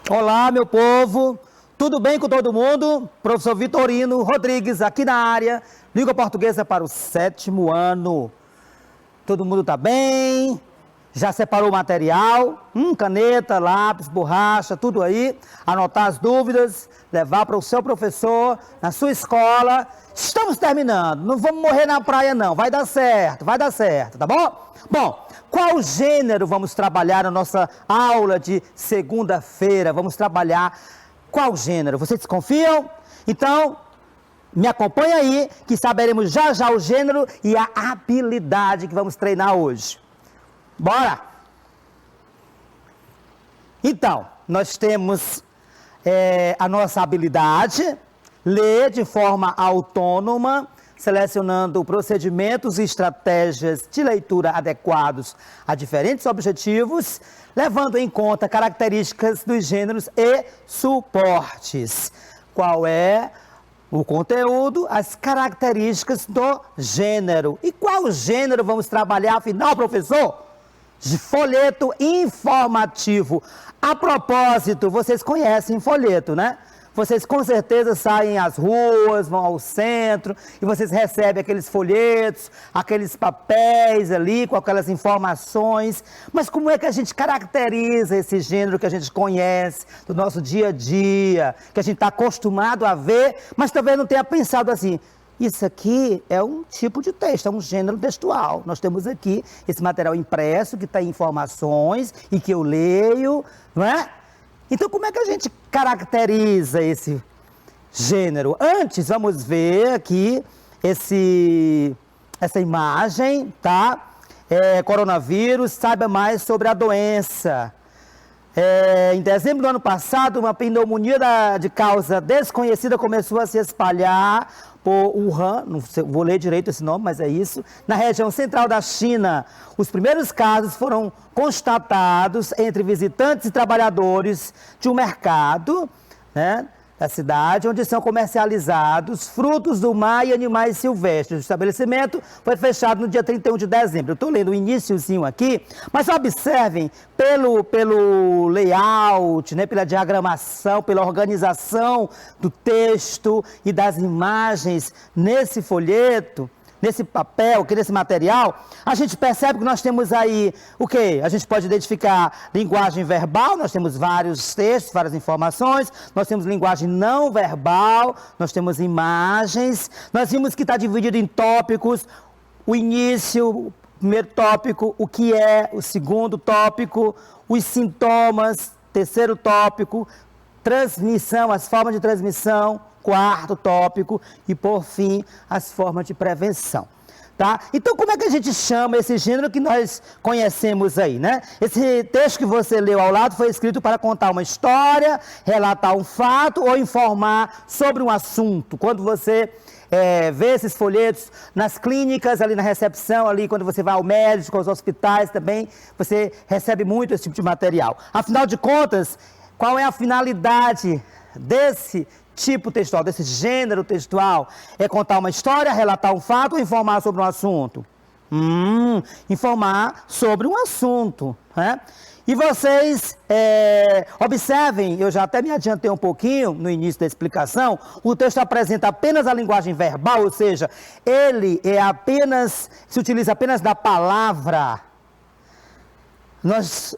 Olá, meu povo, tudo bem com todo mundo? Professor Vitorino Rodrigues aqui na área, língua portuguesa para o 7º ano. Todo mundo tá bem? Já separou o material? Caneta, lápis, borracha, tudo aí. Anotar as dúvidas, levar para o seu professor, na sua escola. Estamos terminando, não vamos morrer na praia não, vai dar certo, tá bom? Bom, qual gênero vamos trabalhar na nossa aula de segunda-feira? Vamos trabalhar qual gênero? Vocês confiam? Então, me acompanha aí, que saberemos já já o gênero e a habilidade que vamos treinar hoje. Bora! Então, nós temos a nossa habilidade, ler de forma autônoma, selecionando procedimentos e estratégias de leitura adequados a diferentes objetivos, levando em conta características dos gêneros e suportes. Qual é o conteúdo, as características do gênero. E qual gênero vamos trabalhar, afinal, professor? De folheto informativo. A propósito, vocês conhecem folheto, né? Vocês com certeza saem às ruas, vão ao centro e vocês recebem aqueles folhetos, aqueles papéis ali com aquelas informações. Mas como é que a gente caracteriza esse gênero que a gente conhece do nosso dia a dia, que a gente está acostumado a ver, mas talvez não tenha pensado assim, isso aqui é um tipo de texto, é um gênero textual. Nós temos aqui esse material impresso que tem informações e que eu leio, não é? Então, como é que a gente caracteriza esse gênero? Antes, vamos ver aqui essa imagem, tá? Coronavírus, saiba mais sobre a doença. Em dezembro do ano passado, uma pneumonia de causa desconhecida começou a se espalhar por Wuhan, não sei, vou ler direito esse nome, mas é isso, na região central da China. Os primeiros casos foram constatados entre visitantes e trabalhadores de um mercado, né, da cidade, onde são comercializados frutos do mar e animais silvestres. O estabelecimento foi fechado no dia 31 de dezembro. Eu estou lendo o iniciozinho aqui, mas observem pelo layout, né, pela diagramação, pela organização do texto e das imagens nesse folheto, nesse papel, nesse material, a gente percebe que nós temos aí o quê? A gente pode identificar linguagem verbal, nós temos vários textos, várias informações, nós temos linguagem não verbal, nós temos imagens, nós vimos que está dividido em tópicos, o início, o primeiro tópico, o que é, o segundo tópico, os sintomas, terceiro tópico, transmissão, as formas de transmissão, quarto tópico e, por fim, as formas de prevenção, tá? Então, como é que a gente chama esse gênero que nós conhecemos aí, né? Esse texto que você leu ao lado foi escrito para contar uma história, relatar um fato ou informar sobre um assunto. Quando você vê esses folhetos nas clínicas, ali na recepção, ali quando você vai ao médico, aos hospitais também, você recebe muito esse tipo de material. Afinal de contas, qual é a finalidade desse tipo textual, desse gênero textual? É contar uma história, relatar um fato ou informar sobre um assunto? Informar sobre um assunto, né? E vocês observem, eu já até me adiantei um pouquinho no início da explicação, o texto apresenta apenas a linguagem verbal, ou seja, ele se utiliza apenas da palavra. Nós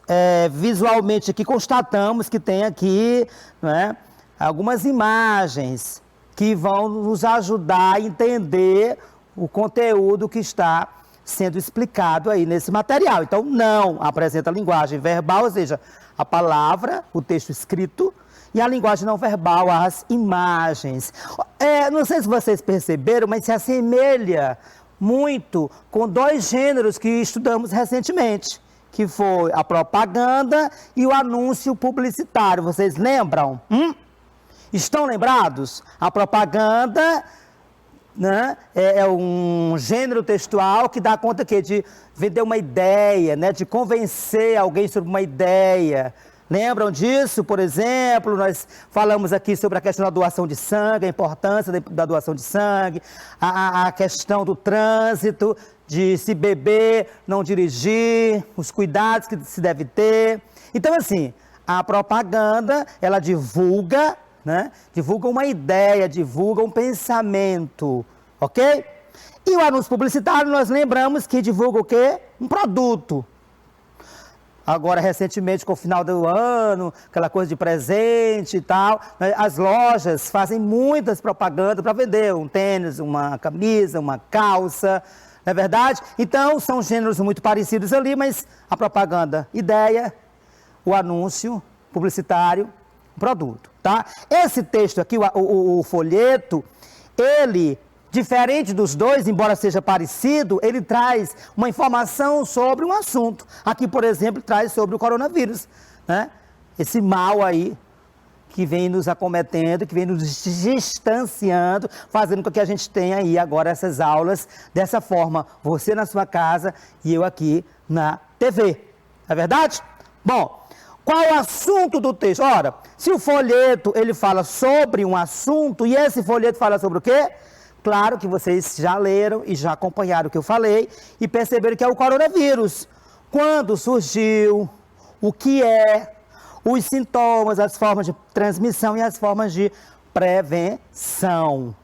visualmente aqui constatamos que tem aqui, né, algumas imagens que vão nos ajudar a entender o conteúdo que está sendo explicado aí nesse material. Então, não apresenta linguagem verbal, ou seja, a palavra, o texto escrito, e a linguagem não verbal, as imagens. Não sei se vocês perceberam, mas se assemelha muito com dois gêneros que estudamos recentemente, que foi a propaganda e o anúncio publicitário. Vocês lembram? Estão lembrados? A propaganda, né, é um gênero textual que dá conta de vender uma ideia, né, de convencer alguém sobre uma ideia. Lembram disso? Por exemplo, nós falamos aqui sobre a questão da doação de sangue, a importância da doação de sangue, a questão do trânsito, de se beber, não dirigir, os cuidados que se deve ter. Então, assim, A propaganda, ela divulga, né? Divulga uma ideia, divulga um pensamento, ok? E o anúncio publicitário, nós lembramos que divulga o quê? Um produto. Agora, recentemente, com o final do ano, aquela coisa de presente e tal, né, as lojas fazem muitas propagandas para vender um tênis, uma camisa, uma calça, não é verdade? Então, são gêneros muito parecidos ali, mas a propaganda, ideia, o anúncio publicitário, produto, tá? Esse texto aqui, o folheto, ele, diferente dos dois, embora seja parecido, ele traz uma informação sobre um assunto. Aqui, por exemplo, traz sobre o coronavírus, né? Esse mal aí que vem nos acometendo, que vem nos distanciando, fazendo com que a gente tenha aí agora essas aulas dessa forma, você na sua casa e eu aqui na TV. É verdade? Bom, qual é o assunto do texto? Ora, se o folheto ele fala sobre um assunto e esse folheto fala sobre o quê? Claro que vocês já leram e já acompanharam o que eu falei e perceberam que é o coronavírus. Quando surgiu, o que é, os sintomas, as formas de transmissão e as formas de prevenção.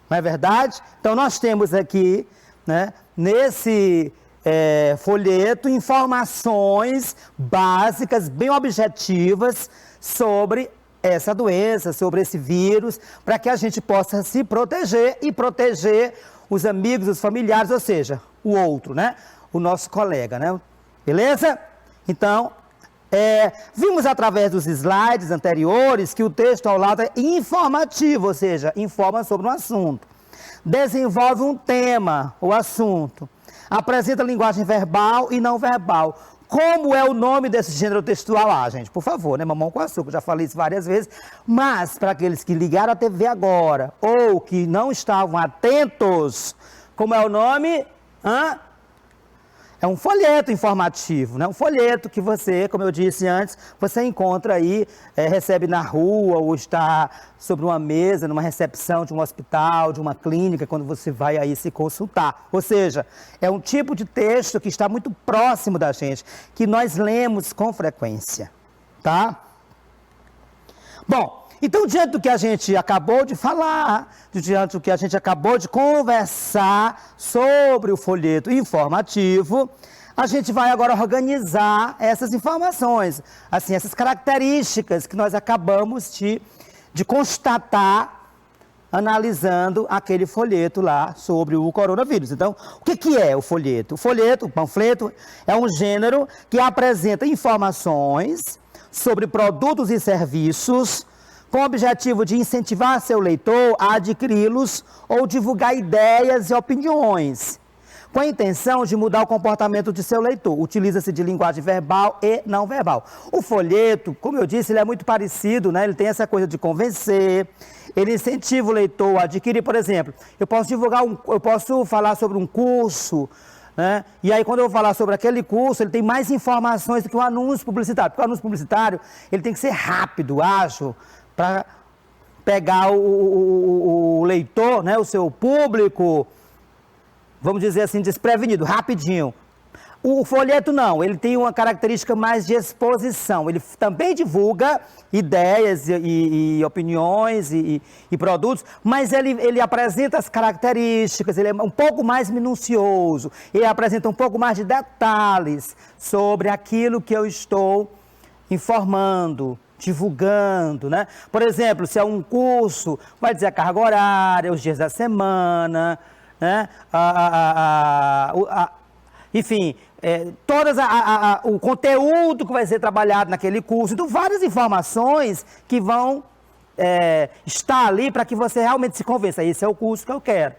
Não é verdade? Então, nós temos aqui, né, nesse folheto, informações básicas, bem objetivas sobre essa doença, sobre esse vírus, para que a gente possa se proteger e proteger os amigos, os familiares, ou seja, o outro, né? O nosso colega, né? Beleza? Então, vimos através dos slides anteriores que o texto ao lado é informativo, ou seja, informa sobre um assunto. Desenvolve um tema, o assunto. Apresenta linguagem verbal e não verbal. Como é o nome desse gênero textual? Gente, por favor, né? Mamão com açúcar, já falei isso várias vezes. Mas, para aqueles que ligaram a TV agora, ou que não estavam atentos, como é o nome? É um folheto informativo, né? Um folheto que você, como eu disse antes, você encontra aí, recebe na rua ou está sobre uma mesa, numa recepção de um hospital, de uma clínica, quando você vai aí se consultar. Ou seja, é um tipo de texto que está muito próximo da gente, que nós lemos com frequência, tá? Bom, então, diante do que a gente acabou de falar, diante do que a gente acabou de conversar sobre o folheto informativo, a gente vai agora organizar essas informações, assim, essas características que nós acabamos de constatar analisando aquele folheto lá sobre o coronavírus. Então, o que é o folheto? O folheto, o panfleto, é um gênero que apresenta informações sobre produtos e serviços com o objetivo de incentivar seu leitor a adquiri-los ou divulgar ideias e opiniões, com a intenção de mudar o comportamento de seu leitor. Utiliza-se de linguagem verbal e não verbal. O folheto, como eu disse, ele é muito parecido, né? Ele tem essa coisa de convencer, ele incentiva o leitor a adquirir, por exemplo, eu posso falar sobre um curso, né? E aí, quando eu vou falar sobre aquele curso, ele tem mais informações do que o anúncio publicitário, porque o anúncio publicitário, ele tem que ser rápido, ágil, para pegar o leitor, né, o seu público, vamos dizer assim, desprevenido, rapidinho. O folheto não, ele tem uma característica mais de exposição. Ele também divulga ideias e opiniões e produtos, mas ele apresenta as características, ele é um pouco mais minucioso, ele apresenta um pouco mais de detalhes sobre aquilo que eu estou informando, divulgando, né? Por exemplo, se é um curso, vai dizer a carga horária, os dias da semana, né? Enfim, o conteúdo que vai ser trabalhado naquele curso. Então, várias informações que vão estar ali para que você realmente se convença. Esse é o curso que eu quero.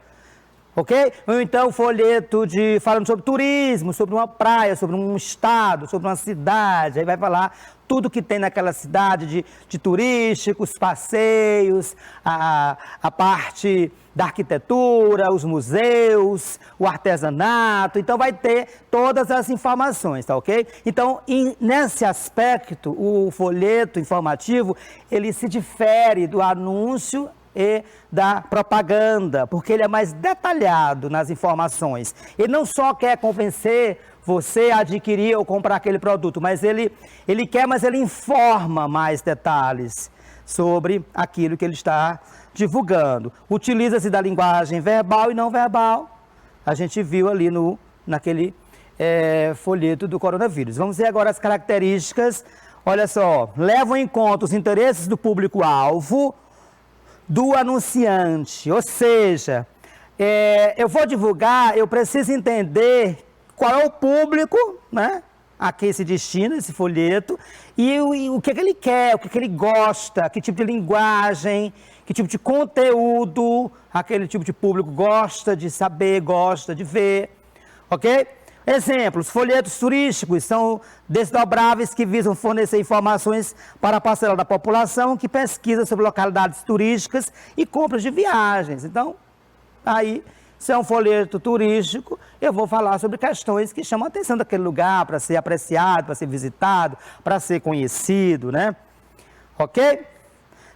Ok? Ou então, folheto falando sobre turismo, sobre uma praia, sobre um estado, sobre uma cidade. Aí vai falar tudo que tem naquela cidade de turísticos, passeios, a parte da arquitetura, os museus, o artesanato. Então, vai ter todas as informações, tá ok? Então, nesse aspecto, o folheto informativo, ele se difere do anúncio e da propaganda, porque ele é mais detalhado nas informações. Ele não só quer convencer você adquirir ou comprar aquele produto, mas ele quer, mas ele informa mais detalhes sobre aquilo que ele está divulgando. Utiliza-se da linguagem verbal e não verbal. A gente viu ali naquele folheto do coronavírus. Vamos ver agora as características. Olha só, levam em conta os interesses do público-alvo do anunciante. Ou seja, eu vou divulgar, eu preciso entender qual é o público, né, a quem se destina esse folheto e o que ele quer, o que ele gosta, que tipo de linguagem, que tipo de conteúdo aquele tipo de público gosta de saber, gosta de ver, ok? Exemplos, folhetos turísticos são desdobráveis que visam fornecer informações para a parcela da população que pesquisa sobre localidades turísticas e compras de viagens. Então, aí, se é um folheto turístico, eu vou falar sobre questões que chamam a atenção daquele lugar para ser apreciado, para ser visitado, para ser conhecido, né? Ok?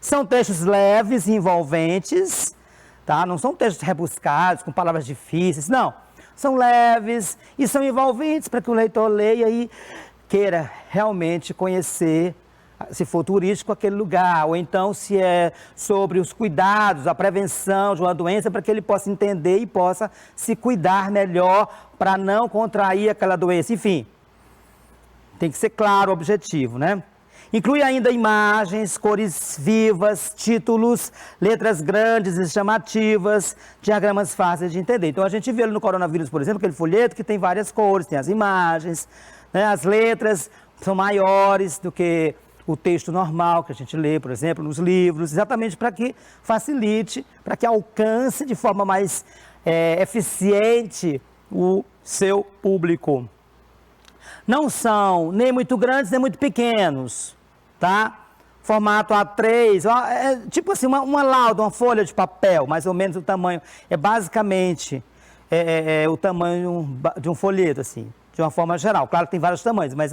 São textos leves e envolventes, tá? Não são textos rebuscados, com palavras difíceis, não. São leves e são envolventes para que o leitor leia e queira realmente conhecer, se for turístico, aquele lugar, ou então se é sobre os cuidados, a prevenção de uma doença, para que ele possa entender e possa se cuidar melhor para não contrair aquela doença. Enfim, tem que ser claro o objetivo, né? Inclui ainda imagens, cores vivas, títulos, letras grandes e chamativas, diagramas fáceis de entender. Então a gente vê no coronavírus, por exemplo, aquele folheto que tem várias cores, tem as imagens, né? As letras são maiores do que o texto normal que a gente lê, por exemplo, nos livros, exatamente para que facilite, para que alcance de forma mais eficiente o seu público. Não são nem muito grandes, nem muito pequenos, tá? Formato A3, tipo assim, uma lauda, uma folha de papel, mais ou menos o tamanho. É basicamente o tamanho de um folheto, assim, de uma forma geral. Claro que tem vários tamanhos, mas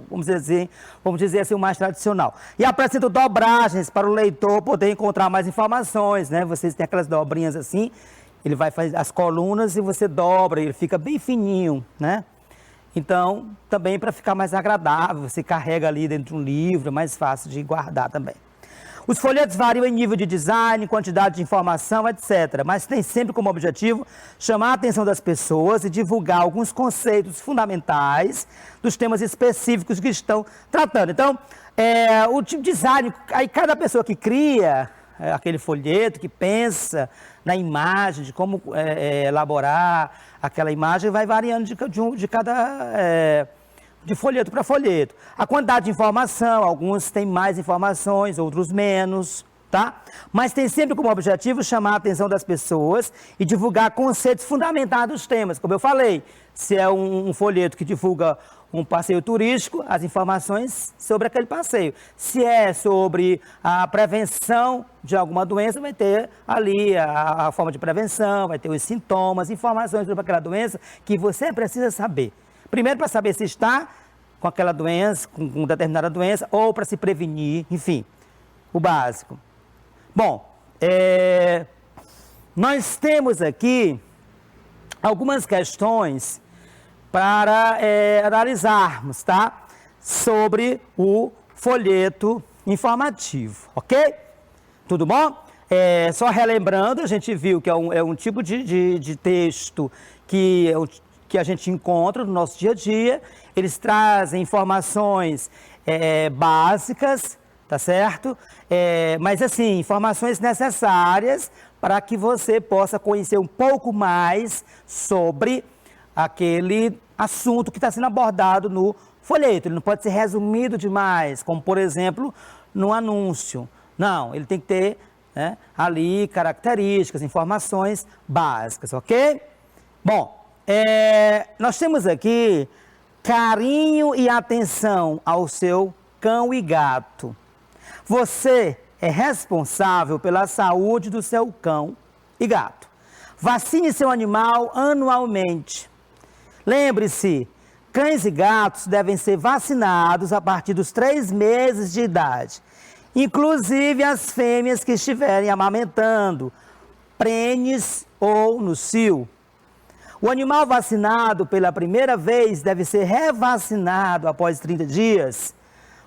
vamos dizer assim, o mais tradicional. E apresenta dobragens para o leitor poder encontrar mais informações, né? Vocês têm aquelas dobrinhas assim, ele vai fazer as colunas e você dobra, ele fica bem fininho, né? Então, também para ficar mais agradável, você carrega ali dentro de um livro, é mais fácil de guardar também. Os folhetos variam em nível de design, quantidade de informação, etc. Mas tem sempre como objetivo chamar a atenção das pessoas e divulgar alguns conceitos fundamentais dos temas específicos que estão tratando. Então, o tipo de design, aí cada pessoa que cria aquele folheto, que pensa na imagem, de como elaborar aquela imagem, vai variando de folheto para folheto. A quantidade de informação, alguns têm mais informações, outros menos, tá? Mas tem sempre como objetivo chamar a atenção das pessoas e divulgar conceitos fundamentados dos temas. Como eu falei, se é um folheto que divulga um passeio turístico, as informações sobre aquele passeio. Se é sobre a prevenção de alguma doença, vai ter ali a forma de prevenção, vai ter os sintomas, informações sobre aquela doença que você precisa saber. Primeiro, para saber se está com aquela doença, com determinada doença, ou para se prevenir, enfim, o básico. Bom, nós temos aqui algumas questões para analisarmos, tá? Sobre o folheto informativo, ok? Tudo bom? Só relembrando, a gente viu que é um tipo de texto que a gente encontra no nosso dia a dia. Eles trazem informações básicas, tá certo? Mas assim, informações necessárias para que você possa conhecer um pouco mais sobre aquele assunto que está sendo abordado no folheto. Ele não pode ser resumido demais, como por exemplo, no anúncio. Não, ele tem que ter, né, ali características, informações básicas, ok? Bom, nós temos aqui carinho e atenção ao seu cão e gato. Você é responsável pela saúde do seu cão e gato. Vacine seu animal anualmente. Lembre-se, cães e gatos devem ser vacinados a partir dos 3 meses de idade, inclusive as fêmeas que estiverem amamentando, prenhes ou no cio. O animal vacinado pela primeira vez deve ser revacinado após 30 dias.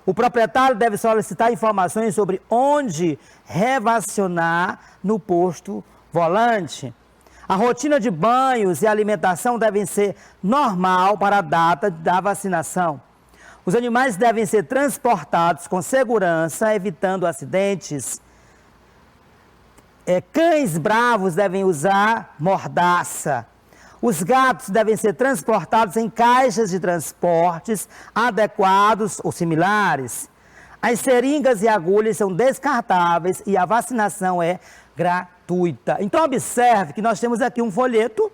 O proprietário deve solicitar informações sobre onde revacinar no posto volante. A rotina de banhos e alimentação devem ser normal para a data da vacinação. Os animais devem ser transportados com segurança, evitando acidentes. Cães bravos devem usar mordaça. Os gatos devem ser transportados em caixas de transportes adequados ou similares. As seringas e agulhas são descartáveis e a vacinação é gratuita. Então, observe que nós temos aqui um folheto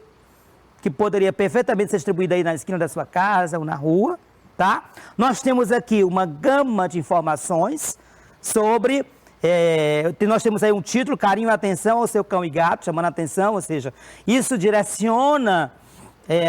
que poderia perfeitamente ser distribuído aí na esquina da sua casa ou na rua, tá? Nós temos aqui uma gama de informações sobre... nós temos aí um título, carinho e atenção ao seu cão e gato, chamando a atenção, ou seja, isso direciona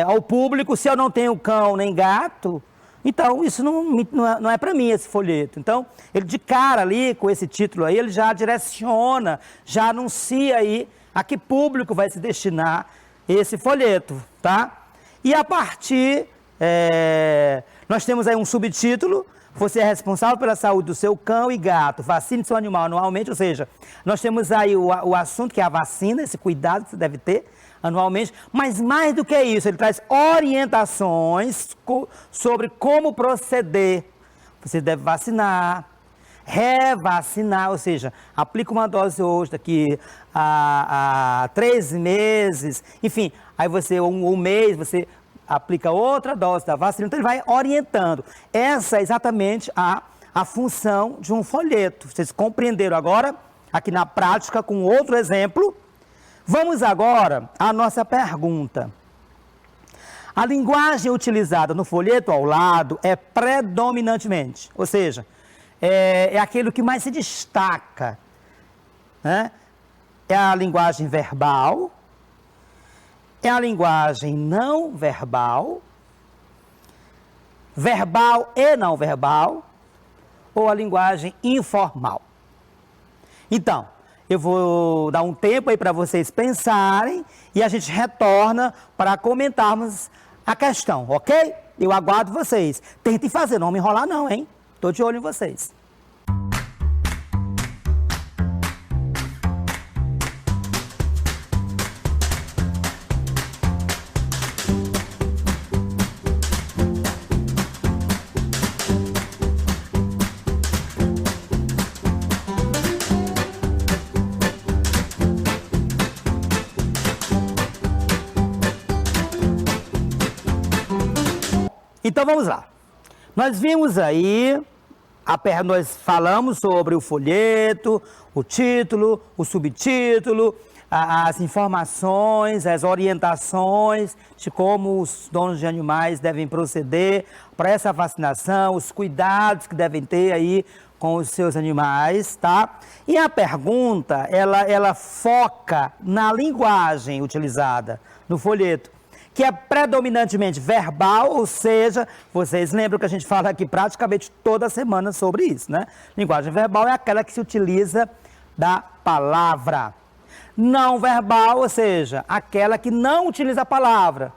ao público. Se eu não tenho cão nem gato, então isso não é para mim esse folheto. Então, ele de cara ali, com esse título aí, ele já direciona, já anuncia aí a que público vai se destinar esse folheto, tá? E a partir, nós temos aí um subtítulo: você é responsável pela saúde do seu cão e gato, vacine seu animal anualmente. Ou seja, nós temos aí o assunto que é a vacina, esse cuidado que você deve ter anualmente. Mas mais do que isso, ele traz orientações sobre como proceder. Você deve vacinar, revacinar, ou seja, aplica uma dose hoje, daqui a 3 meses, enfim, aí você, um mês, você aplica outra dose da vacina. Então ele vai orientando. Essa é exatamente a função de um folheto. Vocês compreenderam agora, aqui na prática, com outro exemplo. Vamos agora à nossa pergunta. A linguagem utilizada no folheto ao lado é predominantemente, ou seja, é aquilo que mais se destaca, né? É a linguagem verbal, é a linguagem não verbal, verbal e não verbal, ou a linguagem informal. Então, eu vou dar um tempo aí para vocês pensarem e a gente retorna para comentarmos a questão, ok? Eu aguardo vocês. Tentem fazer, não me enrolar não, hein? Estou de olho em vocês. Então vamos lá. Nós vimos aí, nós falamos sobre o folheto, o título, o subtítulo, as informações, as orientações de como os donos de animais devem proceder para essa vacinação, os cuidados que devem ter aí com os seus animais, tá? E a pergunta, ela foca na linguagem utilizada no folheto, que é predominantemente verbal, ou seja, vocês lembram que a gente fala aqui praticamente toda semana sobre isso, né? Linguagem verbal é aquela que se utiliza da palavra. Não verbal, ou seja, aquela que não utiliza a palavra.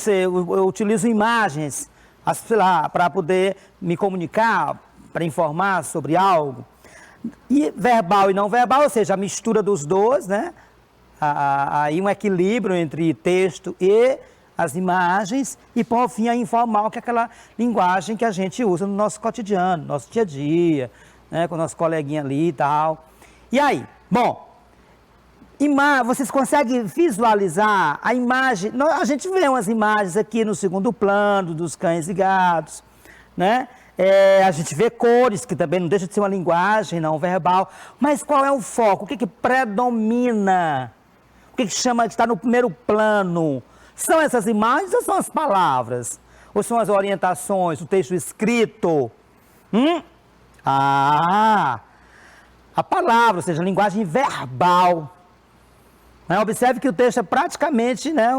Eu utilizo imagens, sei lá, para poder me comunicar, para informar sobre algo. E verbal e não verbal, ou seja, a mistura dos dois, né? Aí um equilíbrio entre texto e as imagens, e por fim a informal, que é aquela linguagem que a gente usa no nosso cotidiano, no nosso dia a dia, né, com o nosso coleguinha ali e tal. E aí, bom, vocês conseguem visualizar a imagem? A gente vê umas imagens aqui no segundo plano dos cães e gatos, né? A gente vê cores, que também não deixa de ser uma linguagem não verbal, mas qual é o foco? O que predomina? O que está no primeiro plano? São essas imagens ou são as palavras? Ou são as orientações, o texto escrito? A palavra, ou seja, a linguagem verbal. Observe que o texto é praticamente, né,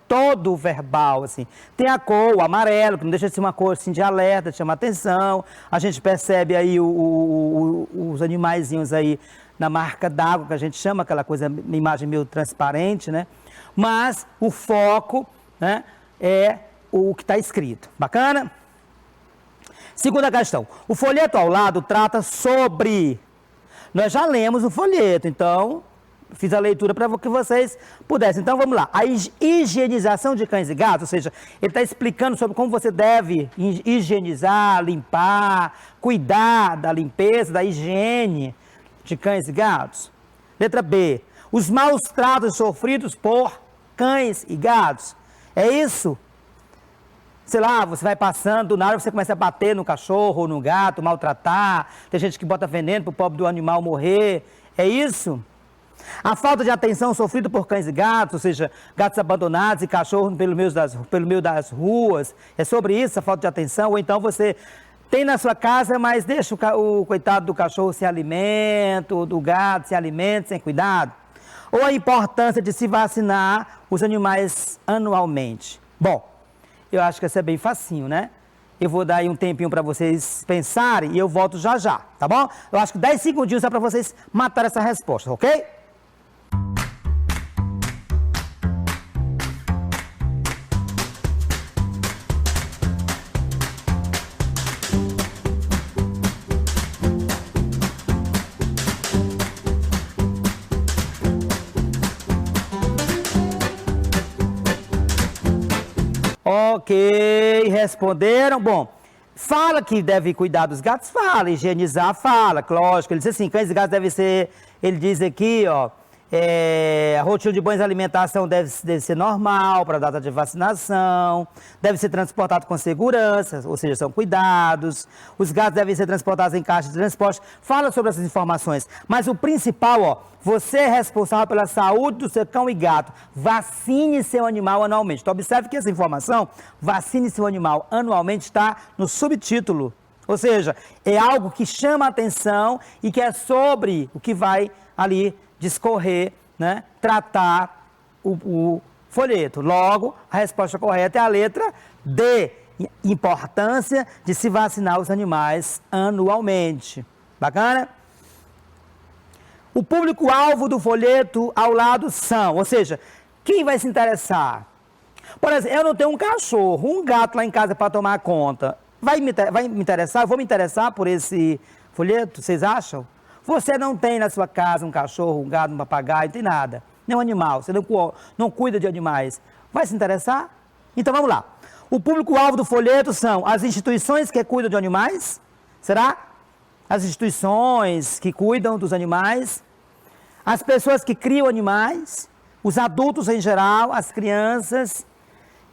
todo verbal, assim. Tem a cor, o amarelo, que não deixa de ser uma cor assim, de alerta, chama atenção. A gente percebe aí os animaizinhos aí na marca d'água, que a gente chama, aquela coisa, uma imagem meio transparente, né? mas o foco, né, é o que está escrito. Bacana? Segunda questão. O folheto ao lado trata sobre... Nós já lemos o folheto, então fiz a leitura para que vocês pudessem. Então vamos lá. A higienização de cães e gatos, ou seja, ele está explicando sobre como você deve higienizar, limpar, cuidar da limpeza, da higiene de cães e gatos. Letra B. Os maus tratos sofridos por cães e gatos. É isso? Sei lá, você vai passando, do nada você começa a bater no cachorro ou no gato, maltratar. Tem gente que bota veneno para o pobre do animal morrer. É isso? A falta de atenção sofrida por cães e gatos, ou seja, gatos abandonados e cachorros pelo meio das ruas. É sobre isso, a falta de atenção? Ou então você tem na sua casa, mas deixa o coitado do cachorro sem alimento, do gato sem alimento, sem cuidado? Ou a importância de se vacinar os animais anualmente? Bom, eu acho que essa é bem facinho, né? Eu vou dar aí um tempinho para vocês pensarem e eu volto já já, tá bom? Eu acho que 10 segundinhos é para vocês matarem essa resposta, ok? Ok, responderam. Bom, fala que deve cuidar dos gatos, fala, higienizar, fala, lógico. Ele diz assim, cães e gatos devem ser, ele diz aqui, ó, a rotina de banhos e alimentação deve ser normal para a data de vacinação, deve ser transportado com segurança, ou seja, são cuidados. Os gatos devem ser transportados em caixas de transporte. Fala sobre essas informações, mas o principal, ó, você é responsável pela saúde do seu cão e gato. Vacine seu animal anualmente. Então, observe que essa informação, vacine seu animal anualmente, está no subtítulo. Ou seja, é algo que chama a atenção e que é sobre o que vai ali discorrer, né? Tratar o folheto. Logo, a resposta correta é a letra D. Importância de se vacinar os animais anualmente. Bacana? O público-alvo do folheto ao lado são, ou seja, quem vai se interessar? Por exemplo, eu não tenho um cachorro, um gato lá em casa para tomar conta. Vai me interessar? Eu vou me interessar por esse folheto? Vocês acham? Você não tem na sua casa um cachorro, um gato, um papagaio, não tem nada. Nem um animal, você não cuida de animais. Vai se interessar? Então vamos lá. O público-alvo do folheto são as instituições que cuidam de animais. Será? As instituições que cuidam dos animais. As pessoas que criam animais. Os adultos em geral, as crianças.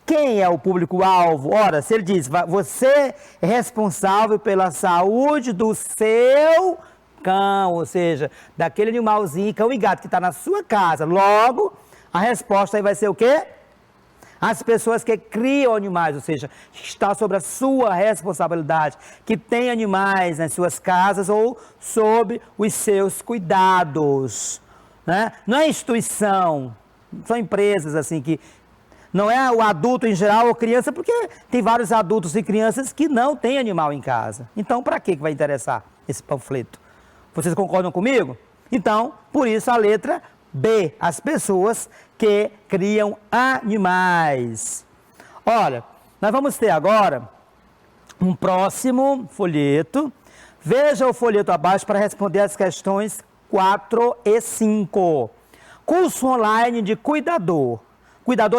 Quem é o público-alvo? Ora, se ele diz, você é responsável pela saúde do seu cão, ou seja, daquele animalzinho, cão e gato que está na sua casa. Logo, a resposta aí vai ser o quê? As pessoas que criam animais, ou seja, está sobre a sua responsabilidade, que tem animais nas suas casas ou sob os seus cuidados, né? Não é instituição, são empresas assim que não é o adulto em geral ou criança, porque tem vários adultos e crianças que não têm animal em casa. Então, para que vai interessar esse panfleto? Vocês concordam comigo? Então, por isso a letra B, as pessoas que criam animais. Olha, nós vamos ter agora um próximo folheto. Veja o folheto abaixo para responder as questões 4 e 5. Curso online de cuidador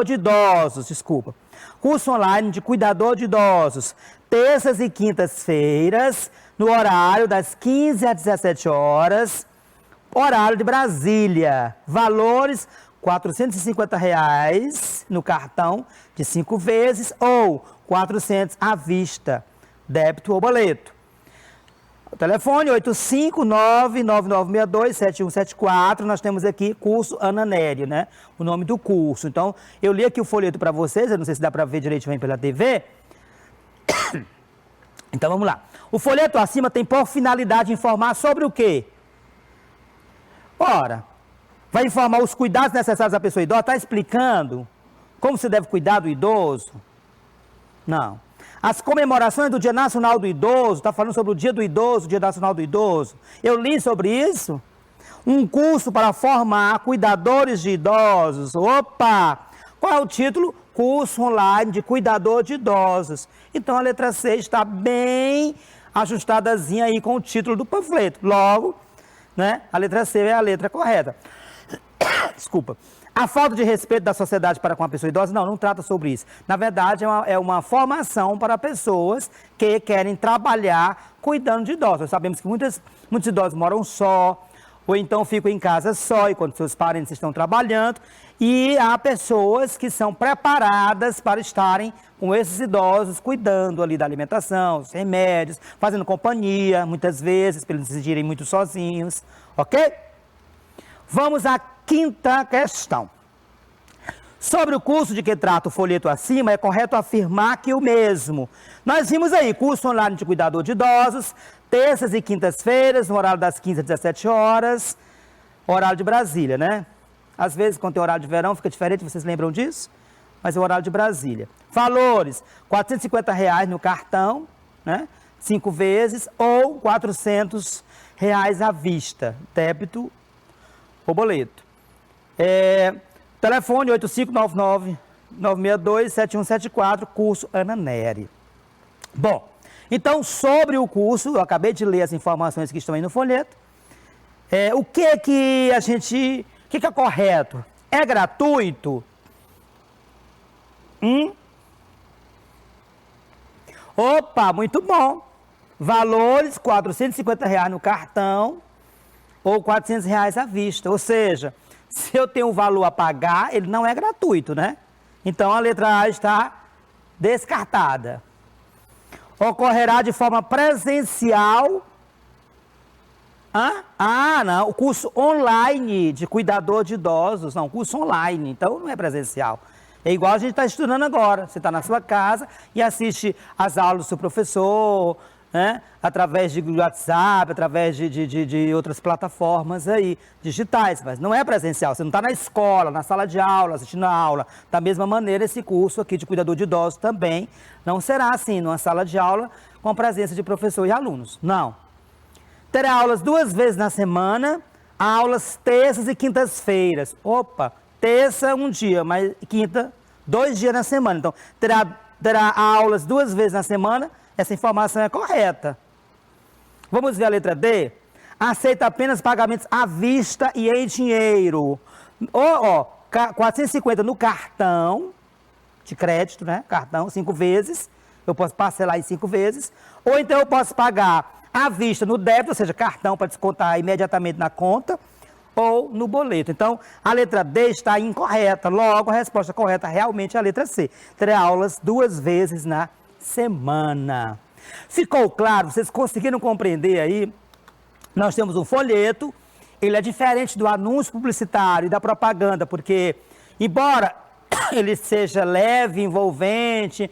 de idosos, desculpa. Curso online de cuidador de idosos, terças e quintas-feiras, no horário das 15 às 17 horas, horário de Brasília. Valores R$ 450 no cartão de 5 vezes ou 400 à vista, débito ou boleto. O telefone 859-9962-7174. Nós temos aqui curso Ana Nério, né? O nome do curso. Então, eu li aqui o folheto para vocês, eu não sei se dá para ver direitinho pela TV. Então, vamos lá. O folheto acima tem por finalidade informar sobre o quê? Ora, vai informar os cuidados necessários à pessoa idosa? Está explicando como se deve cuidar do idoso? Não. As comemorações do Dia Nacional do Idoso, está falando sobre o Dia do Idoso, Dia Nacional do Idoso. Eu li sobre isso. Um curso para formar cuidadores de idosos. Opa! Qual é o título? Curso online de cuidador de idosos. Então a letra C está bem ajustadazinha aí com o título do panfleto. Logo, né, a letra C é a letra correta. Desculpa. A falta de respeito da sociedade para com a pessoa idosa, não trata sobre isso. Na verdade, é uma formação para pessoas que querem trabalhar cuidando de idosos. Nós sabemos que muitos idosos moram só, ou então ficam em casa só, enquanto seus parentes estão trabalhando. E há pessoas que são preparadas para estarem com esses idosos, cuidando ali da alimentação, dos remédios, fazendo companhia, muitas vezes, para eles não se sentirem muito sozinhos, ok? Vamos à quinta questão. Sobre o curso de que trata o folheto acima, é correto afirmar que o mesmo. Nós vimos aí, curso online de cuidador de idosos, terças e quintas-feiras, no horário das 15 às 17 horas, horário de Brasília, né? Às vezes, quando tem horário de verão, fica diferente, vocês lembram disso? Mas é o horário de Brasília. Valores, R$ 450 no cartão, né? 5 vezes, ou R$ 400 à vista, débito ou boleto. Telefone 8599-962-7174, curso Ana Nery. Bom, então sobre o curso, eu acabei de ler as informações que estão aí no folheto. O que é correto? É gratuito? Opa, muito bom. Valores, R$ 450 no cartão ou R$ 400 à vista. Ou seja, se eu tenho um valor a pagar, ele não é gratuito, né? Então a letra A está descartada. Ocorrerá de forma presencial. Não, o curso online de cuidador de idosos, não, curso online, então não é presencial. É igual a gente está estudando agora, você está na sua casa e assiste as aulas do seu professor, né? Através de WhatsApp, através de outras plataformas aí, digitais, mas não é presencial, você não está na escola, na sala de aula, assistindo a aula. Da mesma maneira, esse curso aqui de cuidador de idosos também não será assim, numa sala de aula com a presença de professor e alunos, não. Terá aulas 2 vezes na semana, aulas terças e quintas-feiras. Opa, terça 1 dia, mas quinta 2 dias na semana. Então, terá aulas 2 vezes na semana, essa informação é correta. Vamos ver a letra D? Aceita apenas pagamentos à vista e em dinheiro. 450 no cartão de crédito, né? Cartão, 5 vezes. Eu posso parcelar em 5 vezes. Ou então eu posso pagar à vista no débito, ou seja, cartão para descontar imediatamente na conta, ou no boleto. Então, a letra D está incorreta. Logo, a resposta correta realmente é a letra C. Terá aulas 2 vezes na semana. Ficou claro? Vocês conseguiram compreender aí? Nós temos um folheto, ele é diferente do anúncio publicitário e da propaganda, porque, embora ele seja leve, envolvente,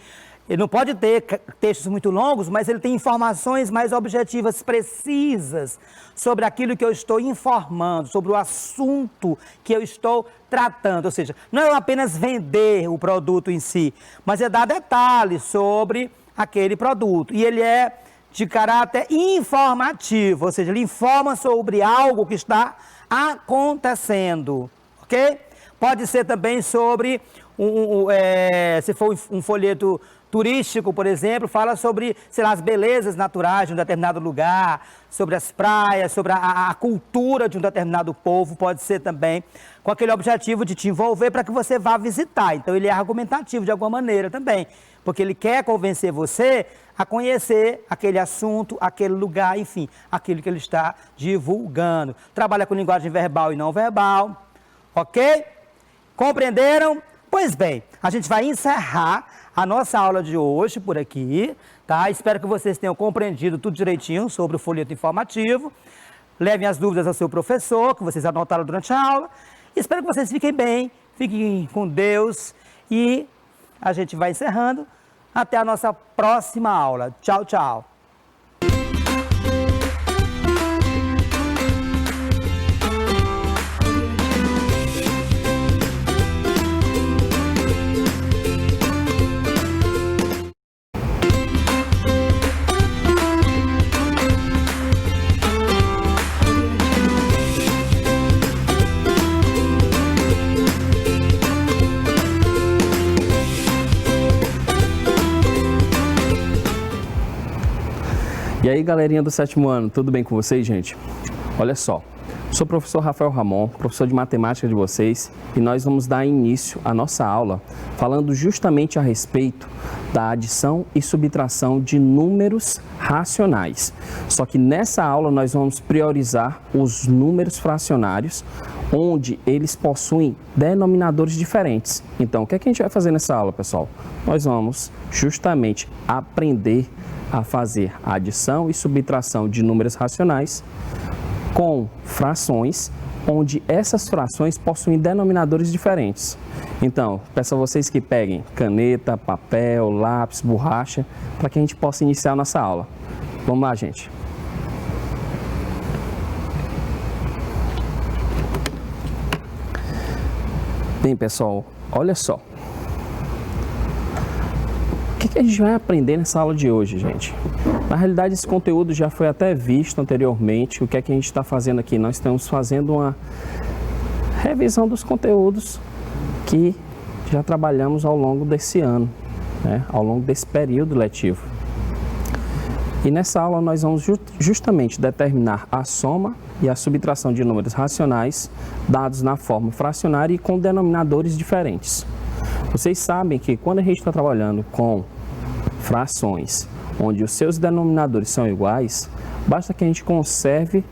ele não pode ter textos muito longos, mas ele tem informações mais objetivas, precisas, sobre aquilo que eu estou informando, sobre o assunto que eu estou tratando. Ou seja, não é apenas vender o produto em si, mas é dar detalhes sobre aquele produto. E ele é de caráter informativo, ou seja, ele informa sobre algo que está acontecendo, ok? Pode ser também sobre, se for um folheto turístico, por exemplo, fala sobre, sei lá, as belezas naturais de um determinado lugar, sobre as praias, sobre a cultura de um determinado povo, pode ser também, com aquele objetivo de te envolver para que você vá visitar. Então, ele é argumentativo de alguma maneira também, porque ele quer convencer você a conhecer aquele assunto, aquele lugar, enfim, aquilo que ele está divulgando. Trabalha com linguagem verbal e não verbal, ok? Compreenderam? Pois bem, a gente vai encerrar a nossa aula de hoje por aqui, tá? Espero que vocês tenham compreendido tudo direitinho sobre o folheto informativo. Levem as dúvidas ao seu professor, que vocês anotaram durante a aula. Espero que vocês fiquem bem, fiquem com Deus e a gente vai encerrando. Até a nossa próxima aula. Tchau, tchau. E aí, galerinha do 7º ano, tudo bem com vocês, gente? Olha só, sou o professor Rafael Ramon, professor de matemática de vocês, e nós vamos dar início à nossa aula falando justamente a respeito da adição e subtração de números racionais. Só que nessa aula nós vamos priorizar os números fracionários, onde eles possuem denominadores diferentes. Então, o que é que a gente vai fazer nessa aula, pessoal? Nós vamos justamente aprender a fazer a adição e subtração de números racionais com frações, onde essas frações possuem denominadores diferentes. Então, peço a vocês que peguem caneta, papel, lápis, borracha, para que a gente possa iniciar a nossa aula. Vamos lá, gente. Bem, pessoal, olha só. O que a gente vai aprender nessa aula de hoje, gente? Na realidade, esse conteúdo já foi até visto anteriormente. O que é que a gente está fazendo aqui? Nós estamos fazendo uma revisão dos conteúdos que já trabalhamos ao longo desse ano, né? Ao longo desse período letivo. E nessa aula nós vamos justamente determinar a soma e a subtração de números racionais dados na forma fracionária e com denominadores diferentes. Vocês sabem que quando a gente está trabalhando com frações, onde os seus denominadores são iguais, basta que a gente conserve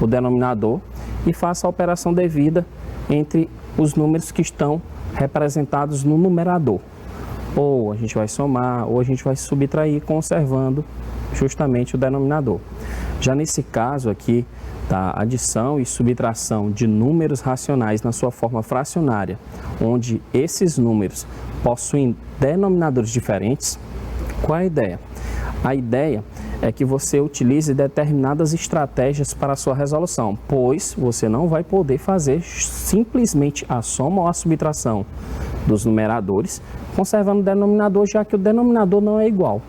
o denominador e faça a operação devida entre os números que estão representados no numerador. Ou a gente vai somar, ou a gente vai subtrair, conservando justamente o denominador. Já nesse caso aqui, da adição e subtração de números racionais na sua forma fracionária, onde esses números possuem denominadores diferentes, qual é a ideia? A ideia é que você utilize determinadas estratégias para a sua resolução, pois você não vai poder fazer simplesmente a soma ou a subtração dos numeradores, conservando o denominador, já que o denominador não é igual.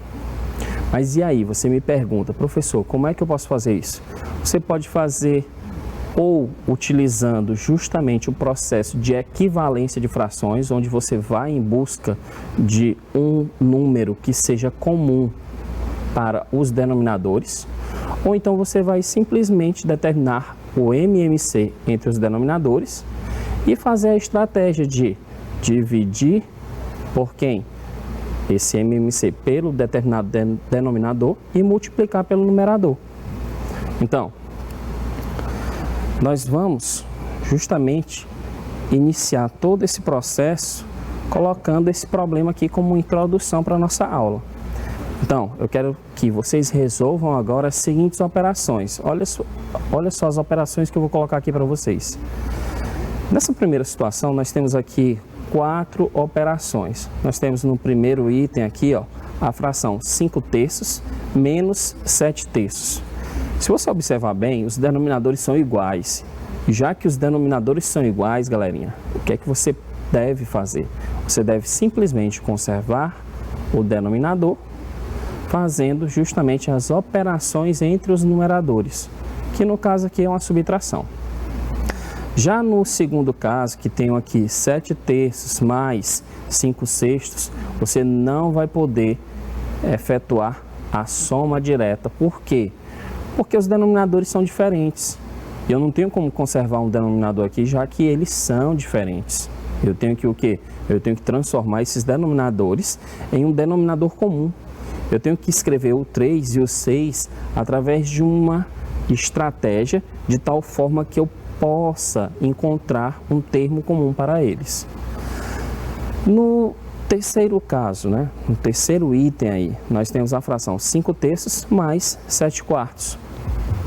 Mas e aí, você me pergunta, professor, como é que eu posso fazer isso? Você pode fazer ou utilizando justamente o processo de equivalência de frações, onde você vai em busca de um número que seja comum para os denominadores, ou então você vai simplesmente determinar o MMC entre os denominadores e fazer a estratégia de dividir por quem? Esse MMC pelo determinado denominador e multiplicar pelo numerador. Então, nós vamos justamente iniciar todo esse processo colocando esse problema aqui como introdução para a nossa aula. Então, eu quero que vocês resolvam agora as seguintes operações. Olha só as operações que eu vou colocar aqui para vocês. Nessa primeira situação, nós temos aqui 4 operações. Nós temos no primeiro item aqui, ó, a fração 5/3 menos 7/3. Se você observar bem, os denominadores são iguais. Já que os denominadores são iguais, galerinha, o que é que você deve fazer? Você deve simplesmente conservar o denominador, fazendo justamente as operações entre os numeradores, que no caso aqui é uma subtração. Já no segundo caso, que tenho aqui 7/3 mais 5/6, você não vai poder efetuar a soma direta. Por quê? Porque os denominadores são diferentes. Eu não tenho como conservar um denominador aqui, já que eles são diferentes. Eu tenho que o quê? Eu tenho que transformar esses denominadores em um denominador comum. Eu tenho que escrever o 3 e o 6 através de uma estratégia de tal forma que eu possa encontrar um termo comum para eles. No terceiro caso, né? No terceiro item aí, nós temos a fração 5/3 mais 7/4.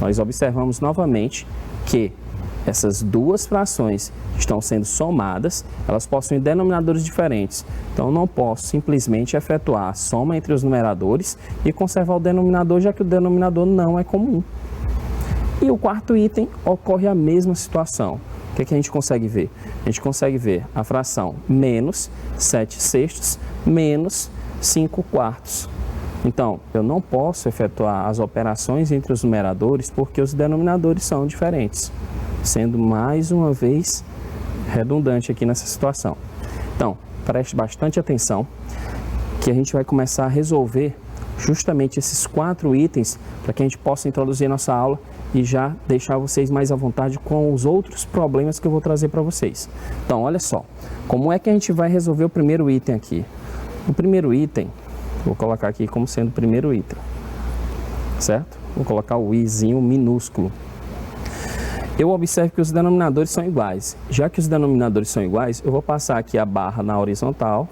Nós observamos novamente que essas duas frações estão sendo somadas, elas possuem denominadores diferentes. Então, eu não posso simplesmente efetuar a soma entre os numeradores e conservar o denominador, já que o denominador não é comum. E o quarto item ocorre a mesma situação. O que é que a gente consegue ver? A gente consegue ver a fração menos 7/6 menos 5/4. Então, eu não posso efetuar as operações entre os numeradores porque os denominadores são diferentes, sendo mais uma vez redundante aqui nessa situação. Então, preste bastante atenção que a gente vai começar a resolver justamente esses 4 itens para que a gente possa introduzir a nossa aula e já deixar vocês mais à vontade com os outros problemas que eu vou trazer para vocês. Então, olha só, como é que a gente vai resolver o primeiro item aqui? O primeiro item, vou colocar aqui como sendo o primeiro item, certo? Vou colocar o izinho minúsculo. Eu observo que os denominadores são iguais. Já que os denominadores são iguais, eu vou passar aqui a barra na horizontal,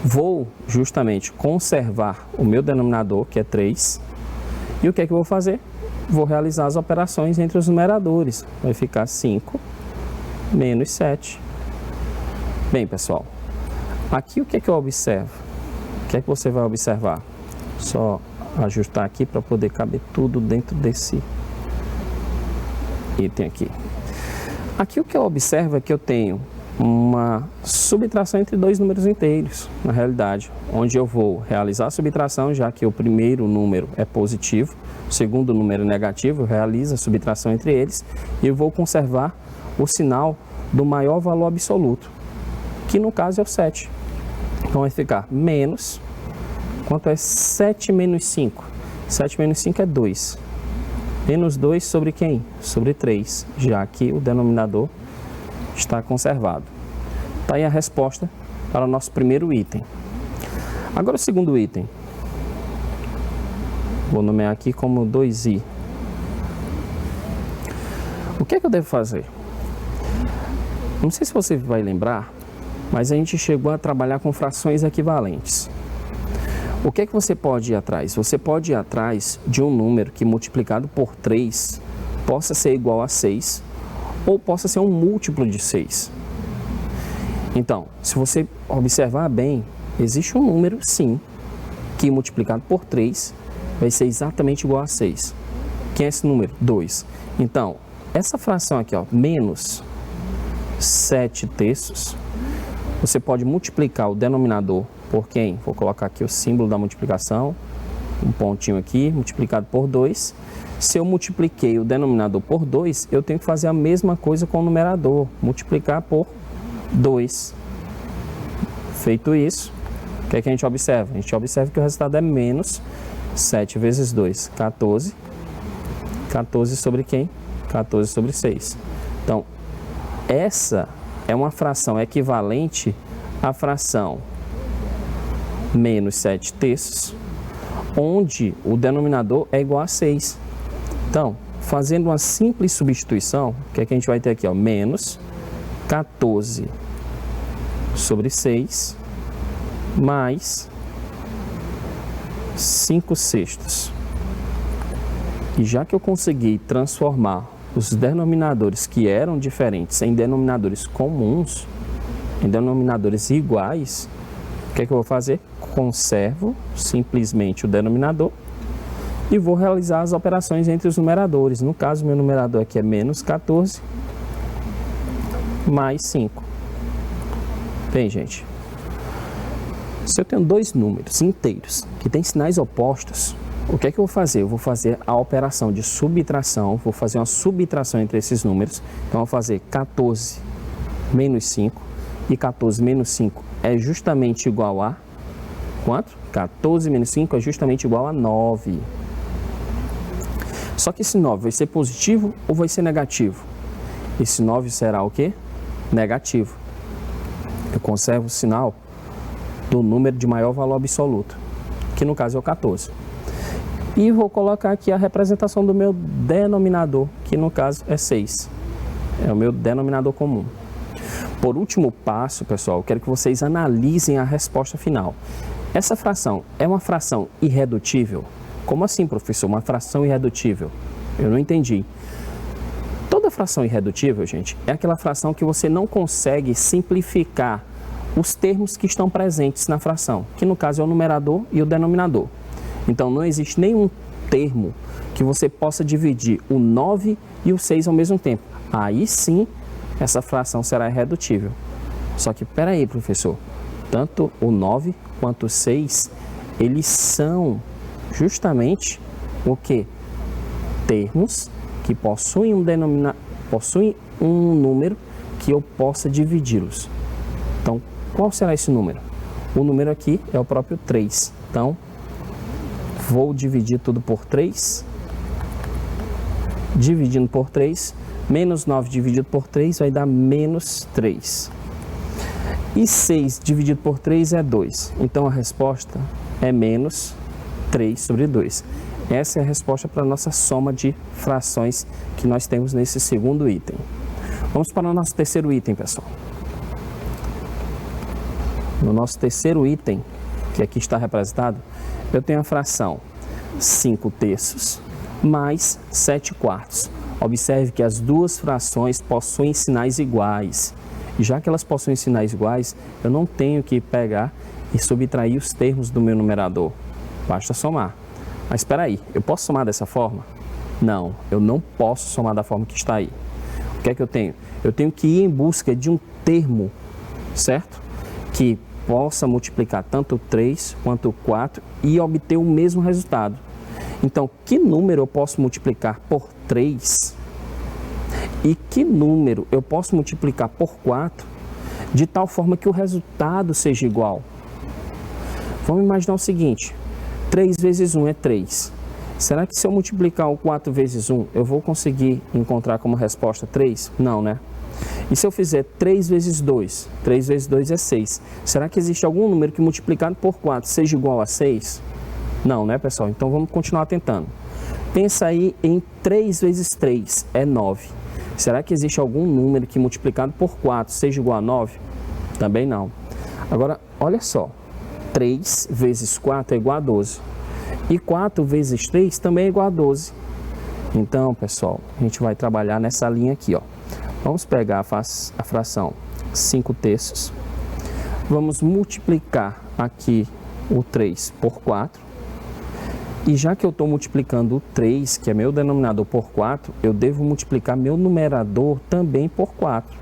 vou justamente conservar o meu denominador, que é 3, e o que é que eu vou fazer? Vou realizar as operações entre os numeradores. Vai ficar 5 menos 7. Bem, pessoal, aqui o que é que eu observo? O que é que você vai observar? Só ajustar aqui para poder caber tudo dentro desse item aqui. Aqui o que eu observo é que eu tenho uma subtração entre 2 números inteiros, na realidade, onde eu vou realizar a subtração, já que o primeiro número é positivo, o segundo número é negativo, eu realizo a subtração entre eles e eu vou conservar o sinal do maior valor absoluto, que no caso é o 7. Então vai ficar menos, quanto é 7 menos 5? 7 menos 5 é 2. Menos 2 sobre quem? Sobre 3, já que o denominador está conservado. Está aí a resposta para o nosso primeiro item. Agora o segundo item. Vou nomear aqui como 2i. O que é que eu devo fazer? Não sei se você vai lembrar, mas a gente chegou a trabalhar com frações equivalentes. O que é que você pode ir atrás? Você pode ir atrás de um número que multiplicado por 3 possa ser igual a 6 ou possa ser um múltiplo de 6. Então, se você observar bem, existe um número, sim, que multiplicado por 3 vai ser exatamente igual a 6. Quem é esse número? 2. Então, essa fração aqui, ó, menos 7 terços, você pode multiplicar o denominador por quem? Vou colocar aqui o símbolo da multiplicação, um pontinho aqui, multiplicado por 2. Se eu multipliquei o denominador por 2, eu tenho que fazer a mesma coisa com o numerador, multiplicar por 2. Feito isso, o que é que a gente observa? A gente observa que o resultado é menos 7 vezes 2, 14. 14 sobre quem? 14 sobre 6. Então, essa é uma fração equivalente à fração menos 7 terços, onde o denominador é igual a 6. Então, fazendo uma simples substituição, o que é que a gente vai ter aqui? Ó, menos 14 sobre 6 mais 5 sextos. E já que eu consegui transformar os denominadores que eram diferentes em denominadores comuns, em denominadores iguais, o que é que eu vou fazer? Conservo simplesmente o denominador e vou realizar as operações entre os numeradores. No caso, meu numerador aqui é menos 14 mais 5. Bem, gente, se eu tenho 2 números inteiros que têm sinais opostos, o que é que eu vou fazer? Eu vou fazer a operação de subtração, vou fazer uma subtração entre esses números. Então, eu vou fazer 14 menos 5, e 14 menos 5 é justamente igual a quanto? 14 menos 5 é justamente igual a 9. Só que esse 9 vai ser positivo ou vai ser negativo? Esse 9 será o quê? Negativo. Eu conservo o sinal do número de maior valor absoluto, que no caso é o 14. E vou colocar aqui a representação do meu denominador, que no caso é 6. É o meu denominador comum. Por último passo, pessoal, eu quero que vocês analisem a resposta final. Essa fração é uma fração irredutível? Como assim, professor? Uma fração irredutível? Eu não entendi. Toda fração irredutível, gente, é aquela fração que você não consegue simplificar os termos que estão presentes na fração, que no caso é o numerador e o denominador. Então, não existe nenhum termo que você possa dividir o 9 e o 6 ao mesmo tempo. Aí sim, essa fração será irredutível. Só que, peraí, professor, tanto o 9 quanto o 6, eles são justamente o quê? Termos que possuem um número que eu possa dividi-los. Então, qual será esse número? O número aqui é o próprio 3. Então, Vou dividir tudo por 3. Dividindo por 3, menos 9 dividido por 3 vai dar menos 3. E 6 dividido por 3 é 2. Então a resposta é menos 3 sobre 2. Essa é a resposta para a nossa soma de frações que nós temos nesse segundo item. Vamos para o nosso terceiro item, pessoal. No nosso terceiro item, que aqui está representado, eu tenho a fração 5 terços mais 7 quartos. Observe que as duas frações possuem sinais iguais. E já que elas possuem sinais iguais, eu não tenho que pegar e subtrair os termos do meu numerador. Basta somar. Mas espera aí, eu posso somar dessa forma? Não, eu não posso somar da forma que está aí. O que é que eu tenho? Eu tenho que ir em busca de um termo, certo? Que possa multiplicar tanto 3 quanto 4 e obter o mesmo resultado. Então, que número eu posso multiplicar por 3 e que número eu posso multiplicar por 4 de tal forma que o resultado seja igual? Vamos imaginar o seguinte, 3 vezes 1 é 3. Será que se eu multiplicar o 4 vezes 1, eu vou conseguir encontrar como resposta 3? Não, né? E se eu fizer 3 vezes 2? 3 vezes 2 é 6. Será que existe algum número que multiplicado por 4 seja igual a 6? Não, né, pessoal? Então vamos continuar tentando. Pensa aí em 3 vezes 3 é 9. Será que existe algum número que multiplicado por 4 seja igual a 9? Também não. Agora, olha só. 3 vezes 4 é igual a 12. E 4 vezes 3 também é igual a 12. Então, pessoal, a gente vai trabalhar nessa linha aqui, ó. Vamos pegar a fração 5 terços. Vamos multiplicar aqui o 3 por 4. E já que eu estou multiplicando o 3, que é meu denominador, por 4, eu devo multiplicar meu numerador também por 4.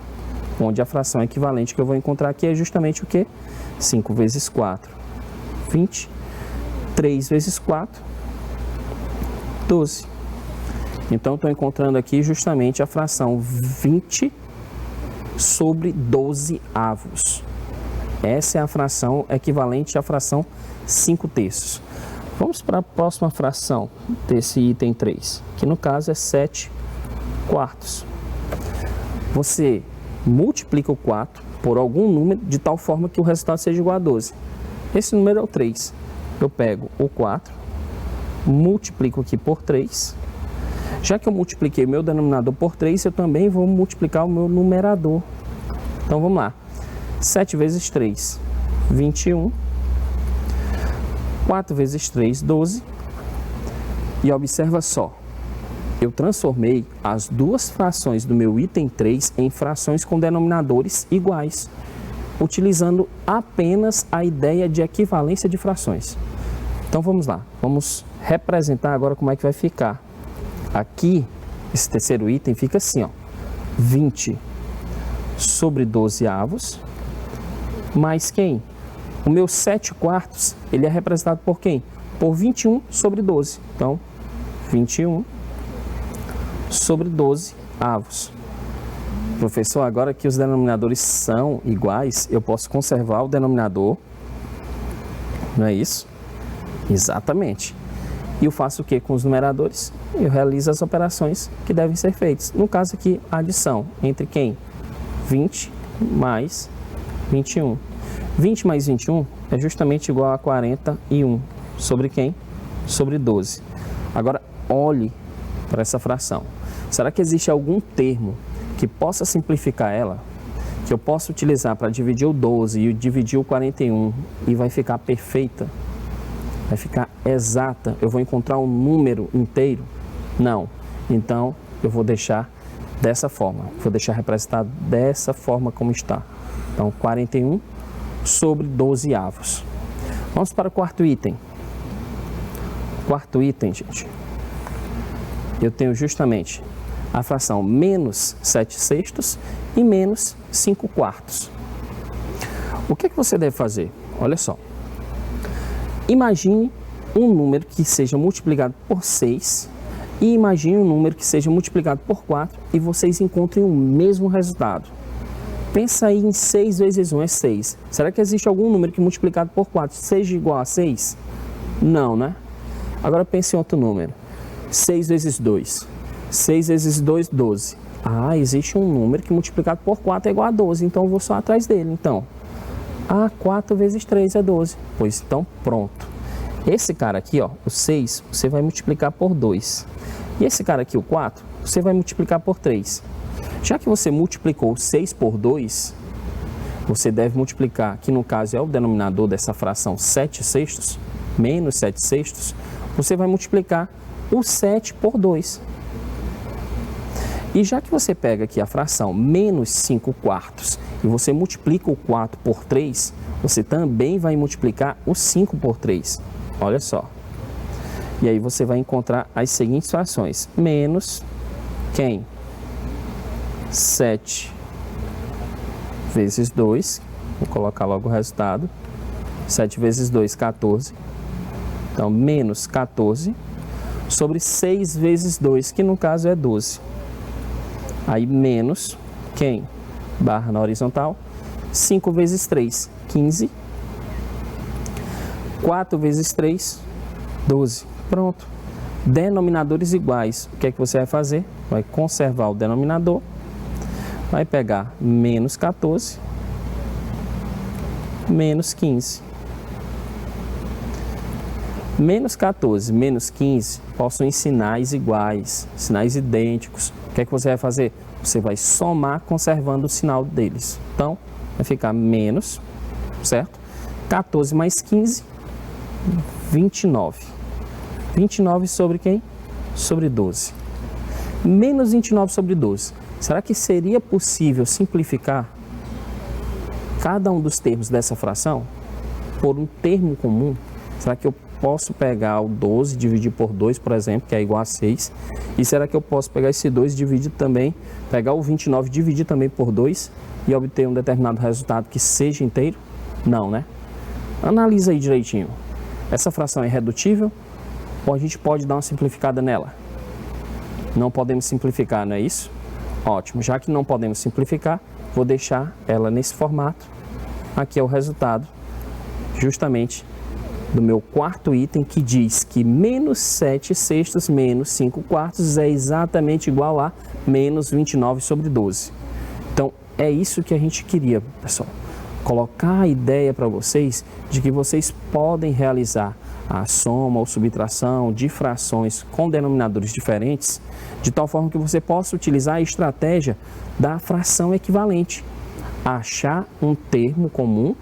Onde a fração equivalente que eu vou encontrar aqui é justamente o quê? 5 vezes 4, 20. 3 vezes 4, 12. Então, estou encontrando aqui justamente a fração 20 sobre 12 avos. Essa é a fração equivalente à fração 5 terços. Vamos para a próxima fração desse item 3, que no caso é 7 quartos. Você multiplica o 4 por algum número de tal forma que o resultado seja igual a 12. Esse número é o 3. Eu pego o 4, multiplico aqui por 3. Já que eu multipliquei meu denominador por 3, eu também vou multiplicar o meu numerador. Então vamos lá. 7 vezes 3, 21. 4 vezes 3, 12. E observa só. Eu transformei as duas frações do meu item 3 em frações com denominadores iguais, utilizando apenas a ideia de equivalência de frações. Então vamos lá, vamos representar agora como é que vai ficar. Aqui, esse terceiro item fica assim, ó, 20 sobre 12 avos, mais quem? O meu 7 quartos, ele é representado por quem? Por 21 sobre 12. Então, 21 sobre 12 avos. Professor, agora que os denominadores são iguais, eu posso conservar o denominador, não é isso? Exatamente. E eu faço o que com os numeradores? Eu realizo as operações que devem ser feitas. No caso aqui, a adição entre quem? 20 mais 21. 20 mais 21 é justamente igual a 41. Sobre quem? Sobre 12. Agora, olhe para essa fração. Será que existe algum termo que possa simplificar ela? Que eu possa utilizar para dividir o 12 e dividir o 41 e vai ficar perfeita? Vai ficar exata? Eu vou encontrar um número inteiro? Não. Então, eu vou deixar dessa forma. Vou deixar representado dessa forma como está. Então, 41 sobre 12 avos. Vamos para o quarto item. Quarto item, gente. Eu tenho justamente a fração menos 7 sextos e menos 5 quartos. O que é que você deve fazer? Olha só. Imagine um número que seja multiplicado por 6 e imagine um número que seja multiplicado por 4 e vocês encontrem o mesmo resultado. Pensa aí em 6 vezes 1 é 6. Será que existe algum número que multiplicado por 4 seja igual a 6? Não, né? Agora pense em outro número. 6 vezes 2. 6 vezes 2, 12. Ah, existe um número que multiplicado por 4 é igual a 12, então eu vou só atrás dele. Então, 4 vezes 3 é 12. Pois então, pronto. Esse cara aqui, ó, o 6, você vai multiplicar por 2. E esse cara aqui, o 4, você vai multiplicar por 3. Já que você multiplicou 6 por 2, você deve multiplicar, que no caso é o denominador dessa fração 7 sextos, menos 7 sextos, você vai multiplicar o 7 por 2. E já que você pega aqui a fração menos 5 quartos e você multiplica o 4 por 3, você também vai multiplicar o 5 por 3. Olha só. E aí você vai encontrar as seguintes frações. Menos quem? 7 vezes 2. Vou colocar logo o resultado. 7 vezes 2, 14. Então, menos 14 sobre 6 vezes 2, que no caso é 12. Aí, menos quem? Barra na horizontal. 5 vezes 3, 15. 4 vezes 3, 12. Pronto. Denominadores iguais. O que é que você vai fazer? Vai conservar o denominador. Vai pegar menos 14, menos 15. Menos 14, menos 15 possuem sinais iguais, sinais idênticos. O que é que você vai fazer? Você vai somar conservando o sinal deles. Então, vai ficar menos, certo? 14 mais 15, 29. 29 sobre quem? Sobre 12. Menos 29 sobre 12. Será que seria possível simplificar cada um dos termos dessa fração por um termo comum? Será que eu posso pegar o 12 e dividir por 2, por exemplo, que é igual a 6? E será que eu posso pegar esse 2 e dividir também, pegar o 29 e dividir também por 2 e obter um determinado resultado que seja inteiro? Não, né? Analisa aí direitinho. Essa fração é irredutível ou a gente pode dar uma simplificada nela? Não podemos simplificar, não é isso? Ótimo, já que não podemos simplificar, vou deixar ela nesse formato. Aqui é o resultado, justamente, do meu quarto item, que diz que menos 7 sextos menos 5 quartos é exatamente igual a menos 29 sobre 12. Então, é isso que a gente queria, pessoal. Colocar a ideia para vocês de que vocês podem realizar a soma ou subtração de frações com denominadores diferentes, de tal forma que você possa utilizar a estratégia da fração equivalente, achar um termo comum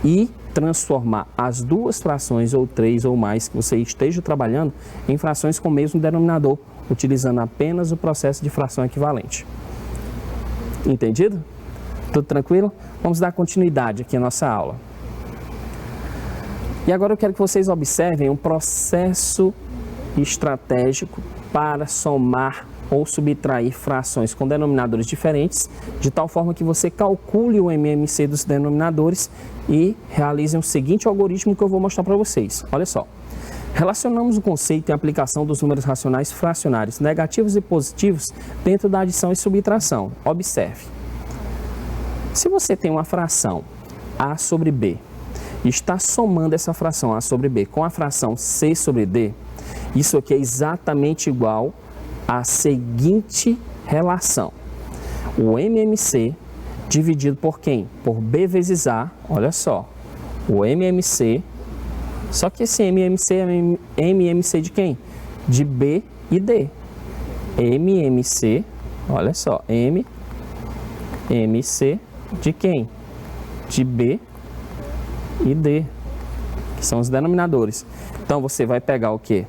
e transformar as duas frações ou 3 ou mais que você esteja trabalhando em frações com o mesmo denominador, utilizando apenas o processo de fração equivalente. Entendido? Tudo tranquilo? Vamos dar continuidade aqui à nossa aula. E agora eu quero que vocês observem um processo estratégico para somar ou subtrair frações com denominadores diferentes, de tal forma que você calcule o MMC dos denominadores e realize o seguinte algoritmo que eu vou mostrar para vocês. Olha só. Relacionamos o conceito e a aplicação dos números racionais fracionários negativos e positivos dentro da adição e subtração. Observe. Se você tem uma fração A sobre B e está somando essa fração A sobre B com a fração C sobre D, isso aqui é exatamente igual à seguinte relação. O MMC dividido por quem? Por B vezes A. Olha só. O MMC, só que esse MMC é MMC de quem? De B e D. MMC, olha só, MMC de quem? De B e D, que são os denominadores. Então, você vai pegar o quê?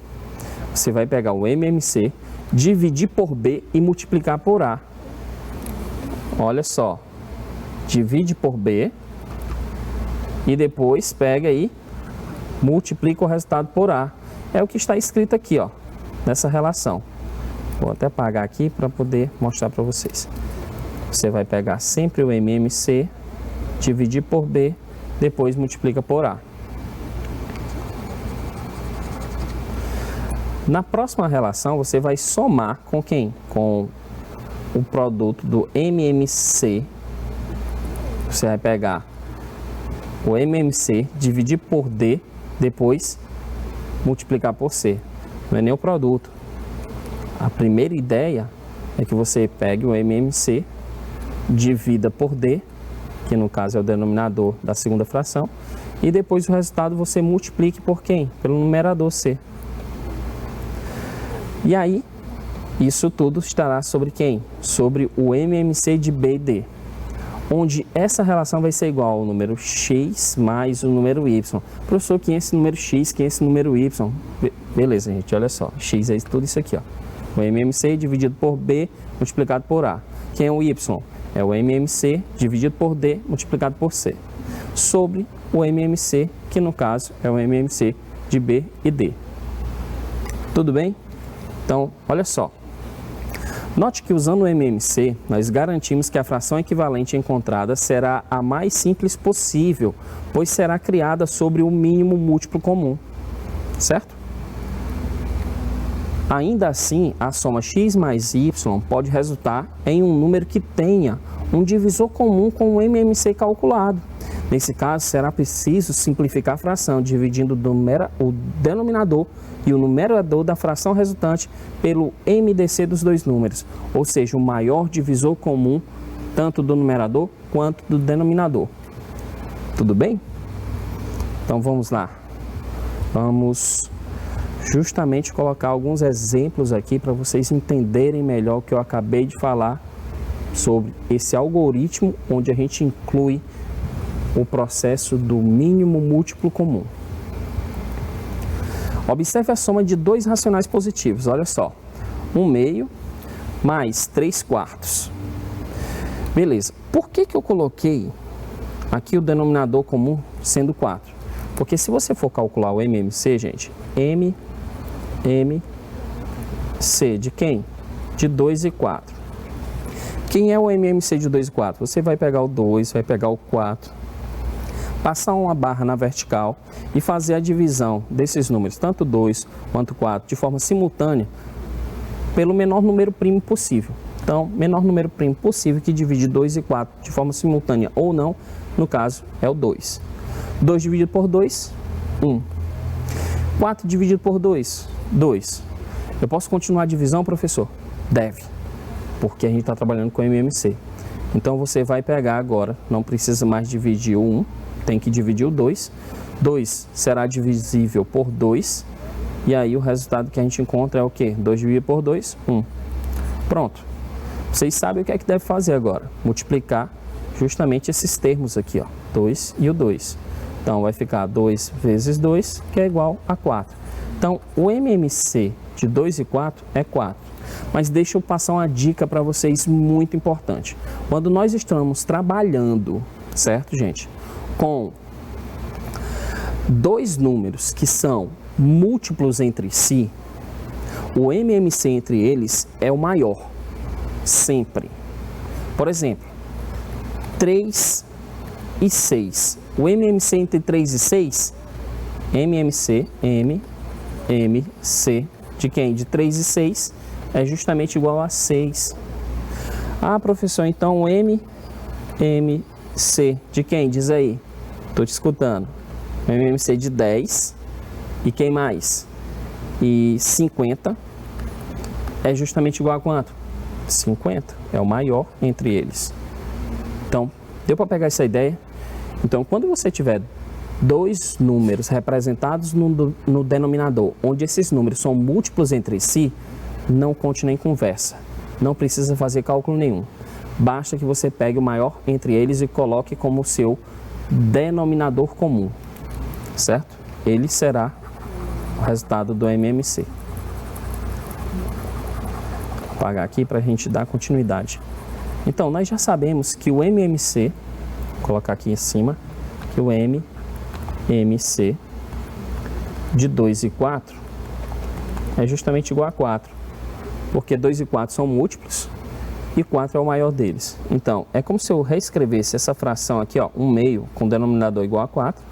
Você vai pegar o MMC, dividir por B e multiplicar por A. Olha só. Divide por B e depois pega aí, multiplica o resultado por A. É o que está escrito aqui, ó, nessa relação. Vou até apagar aqui para poder mostrar para vocês. Você vai pegar sempre o MMC, dividir por B, depois multiplica por A. Na próxima relação, você vai somar com quem? Com o produto do MMC. Você vai pegar o MMC, dividir por D, depois multiplicar por C. não é nem o produto. A primeira ideia é que você pegue o MMC, divida por D, que no caso é o denominador da segunda fração, e depois o resultado você multiplique por quem? Pelo numerador C. E aí, isso tudo estará sobre quem? Sobre o MMC de B e D, onde essa relação vai ser igual ao número x mais o número y. Professor, quem é esse número x, quem é esse número y? Beleza, gente, olha só, x é tudo isso aqui, ó. O MMC dividido por B multiplicado por A. Quem é o y? É o MMC dividido por D multiplicado por C. Sobre o MMC, que no caso é o MMC de B e D. Tudo bem? Então, olha só. Note que usando o MMC, nós garantimos que a fração equivalente encontrada será a mais simples possível, pois será criada sobre o mínimo múltiplo comum, certo? Ainda assim, a soma x mais y pode resultar em um número que tenha um divisor comum com o MMC calculado. Nesse caso, será preciso simplificar a fração, dividindo o denominador e o numerador da fração resultante pelo MDC dos dois números, ou seja, o maior divisor comum tanto do numerador quanto do denominador. Tudo bem? Então vamos lá. Vamos justamente colocar alguns exemplos aqui para vocês entenderem melhor o que eu acabei de falar sobre esse algoritmo onde a gente inclui o processo do mínimo múltiplo comum. Observe a soma de dois racionais positivos, olha só, 1/2 mais 3/4. Beleza, por que eu coloquei aqui o denominador comum sendo 4? Porque se você for calcular o MMC, gente, MMC de quem? De 2 e 4. Quem é o MMC de 2 e 4? Você vai pegar o 2, vai pegar o 4, passar uma barra na vertical e fazer a divisão desses números, tanto 2 quanto 4, de forma simultânea, pelo menor número primo possível. Então, menor número primo possível que divide 2 e 4 de forma simultânea ou não, no caso, é o 2. 2 dividido por 2, 1. 4 dividido por 2, 2. Eu posso continuar a divisão, professor? Deve, porque a gente está trabalhando com MMC. Então, você vai pegar agora, não precisa mais dividir o 1, tem que dividir o 2. 2 será divisível por 2. E aí o resultado que a gente encontra é o quê? 2 dividido por 2, 1. Pronto. Vocês sabem o que é que deve fazer agora. Multiplicar justamente esses termos aqui, ó. 2 e o 2. Então vai ficar 2 vezes 2, que é igual a 4. Então o MMC de 2 e 4 é 4. Mas deixa eu passar uma dica para vocês muito importante. Quando nós estamos trabalhando, certo, gente? Com dois números que são múltiplos entre si, o MMC entre eles é o maior, sempre. Por exemplo, 3 e 6. O MMC entre 3 e 6, MMC de quem? De 3 e 6 é justamente igual a 6. Ah, professor, então o MMC de quem? Diz aí. Estou te escutando. MMC de 10 e quem mais? E 50 é justamente igual a quanto? 50. É o maior entre eles. Então, deu para pegar essa ideia? Então, quando você tiver dois números representados no denominador, onde esses números são múltiplos entre si, não conte nem conversa. Não precisa fazer cálculo nenhum. Basta que você pegue o maior entre eles e coloque como seu denominador comum, certo? Ele será o resultado do MMC. Vou apagar aqui para a gente dar continuidade. Então, nós já sabemos que o MMC, vou colocar aqui em cima, que o MMC de 2 e 4 é justamente igual a 4, porque 2 e 4 são múltiplos e 4 é o maior deles. Então, é como se eu reescrevesse essa fração aqui, ó, 1/2 com denominador igual a 4,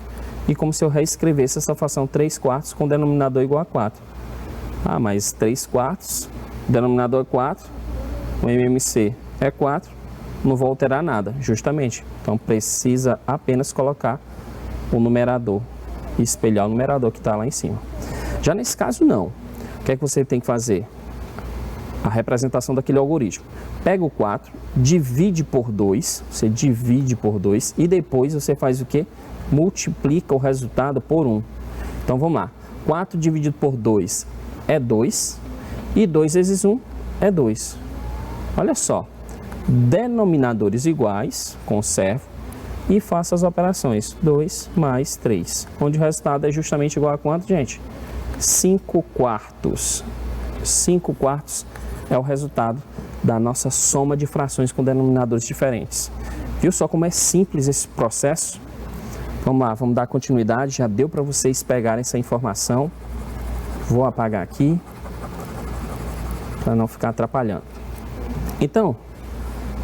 e como se eu reescrevesse essa fração 3/4 com denominador igual a 4. Ah, mas 3/4, denominador é 4, o MMC é 4, não vou alterar nada, justamente. Então, precisa apenas colocar o numerador e espelhar o numerador que está lá em cima. Já nesse caso, não. O que é que você tem que fazer? A representação daquele algoritmo. Pega o 4, divide por 2, você divide por 2 e depois você faz o quê? Multiplica o resultado por 1. Então vamos lá. 4 dividido por 2 é 2 e 2 vezes 1 é 2. Olha só. Denominadores iguais, conservo e faço as operações. 2 mais 3. Onde o resultado é justamente igual a quanto, gente? 5 quartos. 5 quartos é o resultado da nossa soma de frações com denominadores diferentes. Viu só como é simples esse processo? Vamos lá, vamos dar continuidade. Já deu para vocês pegarem essa informação. Vou apagar aqui para não ficar atrapalhando. Então,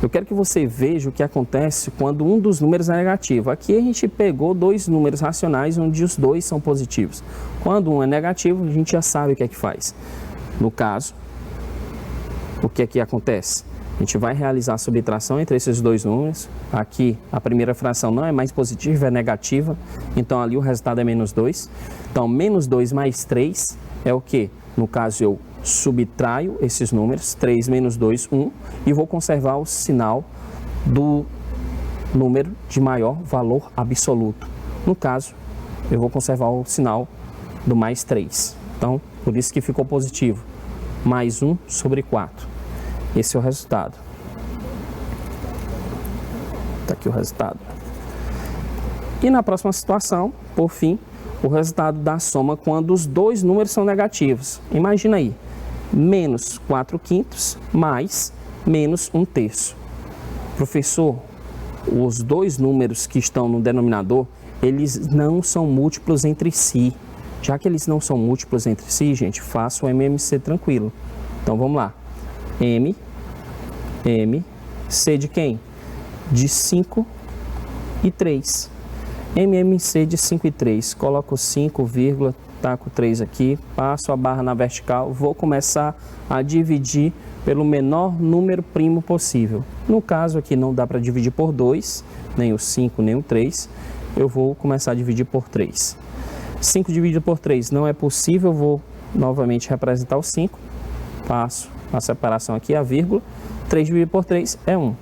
eu quero que você veja o que acontece quando um dos números é negativo. Aqui a gente pegou dois números racionais onde os dois são positivos. Quando um é negativo, a gente já sabe o que é que faz. No caso, o que é que acontece? A gente vai realizar a subtração entre esses dois números. Aqui a primeira fração não é mais positiva, é negativa. Então ali o resultado é menos 2. Então menos 2 mais 3 é o que? No caso eu subtraio esses números, 3 menos 2, 1. E vou conservar o sinal do número de maior valor absoluto. No caso, eu vou conservar o sinal do mais 3. Então, por isso que ficou positivo. Mais 1 sobre 4. Esse é o resultado. Está aqui o resultado. E na próxima situação, por fim, o resultado da soma quando os dois números são negativos. Imagina aí, menos 4 quintos mais menos 1 terço. Professor, os dois números que estão no denominador, eles não são múltiplos entre si. Já que eles não são múltiplos entre si, gente, faça o MMC tranquilo. Então vamos lá. C de quem? De 5 e 3. MMC de 5 e 3. Coloco 5, vírgula, taco 3 aqui, passo a barra na vertical, vou começar a dividir pelo menor número primo possível. No caso aqui não dá para dividir por 2, nem o 5, nem o 3. Eu vou começar a dividir por 3. 5 dividido por 3 não é possível, eu vou novamente representar o 5. Passo a separação aqui, a vírgula. 3 dividido por 3 é 1.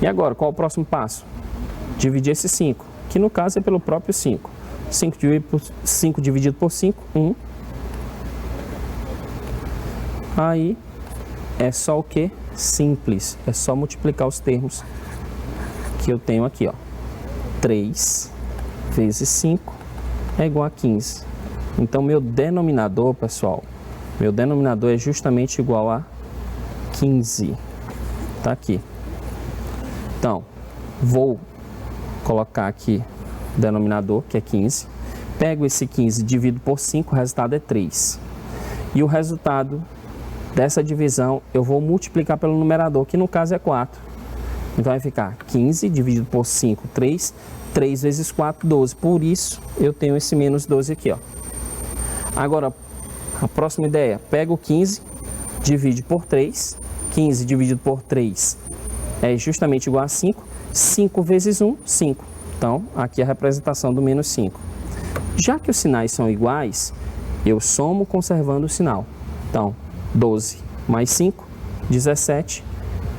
E agora, qual é o próximo passo? Dividir esse 5, que no caso é pelo próprio 5. 5 dividido por 5, 1. Aí é só o que? Simples. É só multiplicar os termos que eu tenho aqui, ó. 3 vezes 5 é igual a 15. Então, meu denominador, pessoal, meu denominador é justamente igual a 15. Tá aqui. Então, vou colocar aqui o denominador, que é 15. Pego esse 15, divido por 5, o resultado é 3. E o resultado dessa divisão eu vou multiplicar pelo numerador, que no caso é 4. Então vai ficar 15 dividido por 5, 3. 3 vezes 4, 12. Por isso eu tenho esse menos 12 aqui, ó. Agora, a próxima ideia. Pega o 15, divide por 3. 15 dividido por 3 é justamente igual a 5. 5 vezes 1, 5. Então, aqui é a representação do menos 5. Já que os sinais são iguais, eu somo conservando o sinal. Então, 12 mais 5, 17.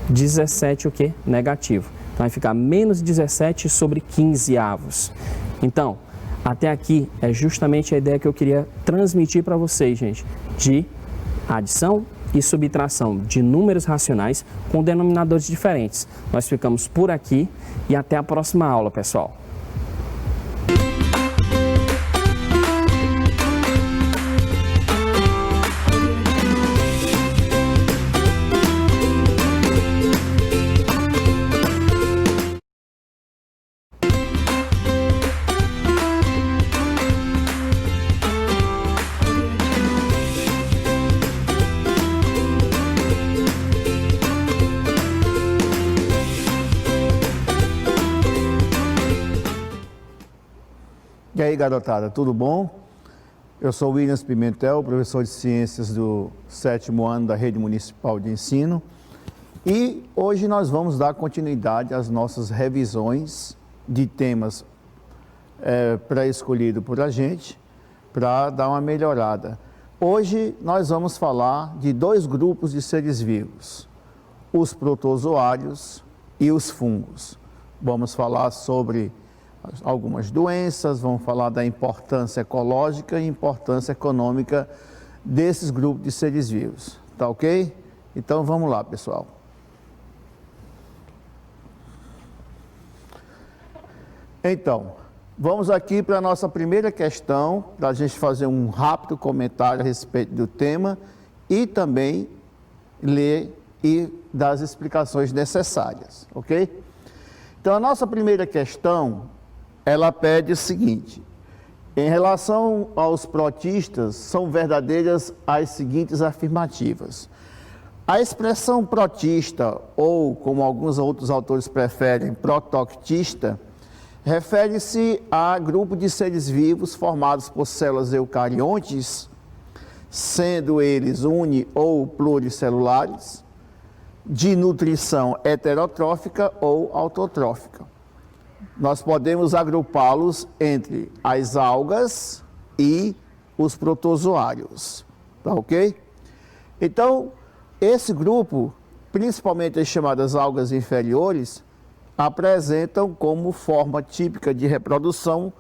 17 o quê? Negativo. Então, vai ficar menos 17 sobre 15 avos. Então, até aqui é justamente a ideia que eu queria transmitir para vocês, gente, de adição e subtração de números racionais com denominadores diferentes. Nós ficamos por aqui e até a próxima aula, pessoal. E aí, garotada, tudo bom? Eu sou Williams Pimentel, professor de Ciências do 7º ano da Rede Municipal de Ensino. E hoje nós vamos dar continuidade às nossas revisões de temas pré-escolhidos por a gente, para dar uma melhorada. Hoje nós vamos falar de dois grupos de seres vivos, os protozoários e os fungos. Vamos falar sobre algumas doenças, vamos falar da importância ecológica e importância econômica desses grupos de seres vivos, tá ok? Então vamos lá, pessoal. Então, vamos aqui para a nossa primeira questão, para a gente fazer um rápido comentário a respeito do tema e também ler e dar as explicações necessárias, ok? Então, a nossa primeira questão, ela pede o seguinte: em relação aos protistas, são verdadeiras as seguintes afirmativas. A expressão protista, ou como alguns outros autores preferem, protoctista, refere-se a grupo de seres vivos formados por células eucariontes, sendo eles uni- ou pluricelulares, de nutrição heterotrófica ou autotrófica. Nós podemos agrupá-los entre as algas e os protozoários, tá ok? Então, esse grupo, principalmente as chamadas algas inferiores, apresentam como forma típica de reprodução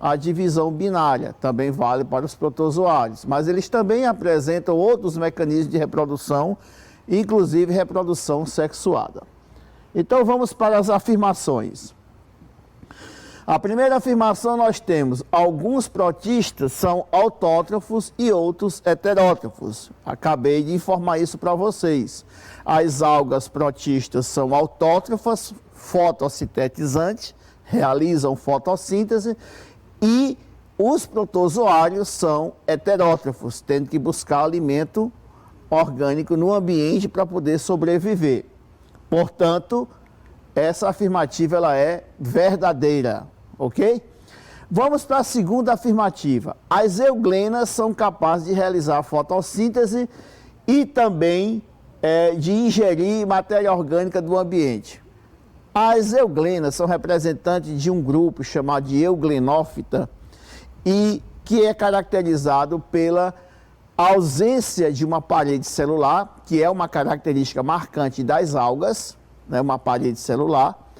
a divisão binária, também vale para os protozoários, mas eles também apresentam outros mecanismos de reprodução, inclusive reprodução sexuada. Então vamos para as afirmações. A primeira afirmação nós temos: alguns protistas são autótrofos e outros heterótrofos. Acabei de informar isso para vocês. As algas protistas são autótrofas, fotossintetizantes, realizam fotossíntese, e os protozoários são heterótrofos, tendo que buscar alimento orgânico no ambiente para poder sobreviver. Portanto, essa afirmativa ela é verdadeira, ok? Vamos para a segunda afirmativa. As euglenas são capazes de realizar fotossíntese e também de ingerir matéria orgânica do ambiente. As euglenas são representantes de um grupo chamado de euglenófita e que é caracterizado pela ausência de uma parede celular, que é uma característica marcante das algas, né, uma parede celular,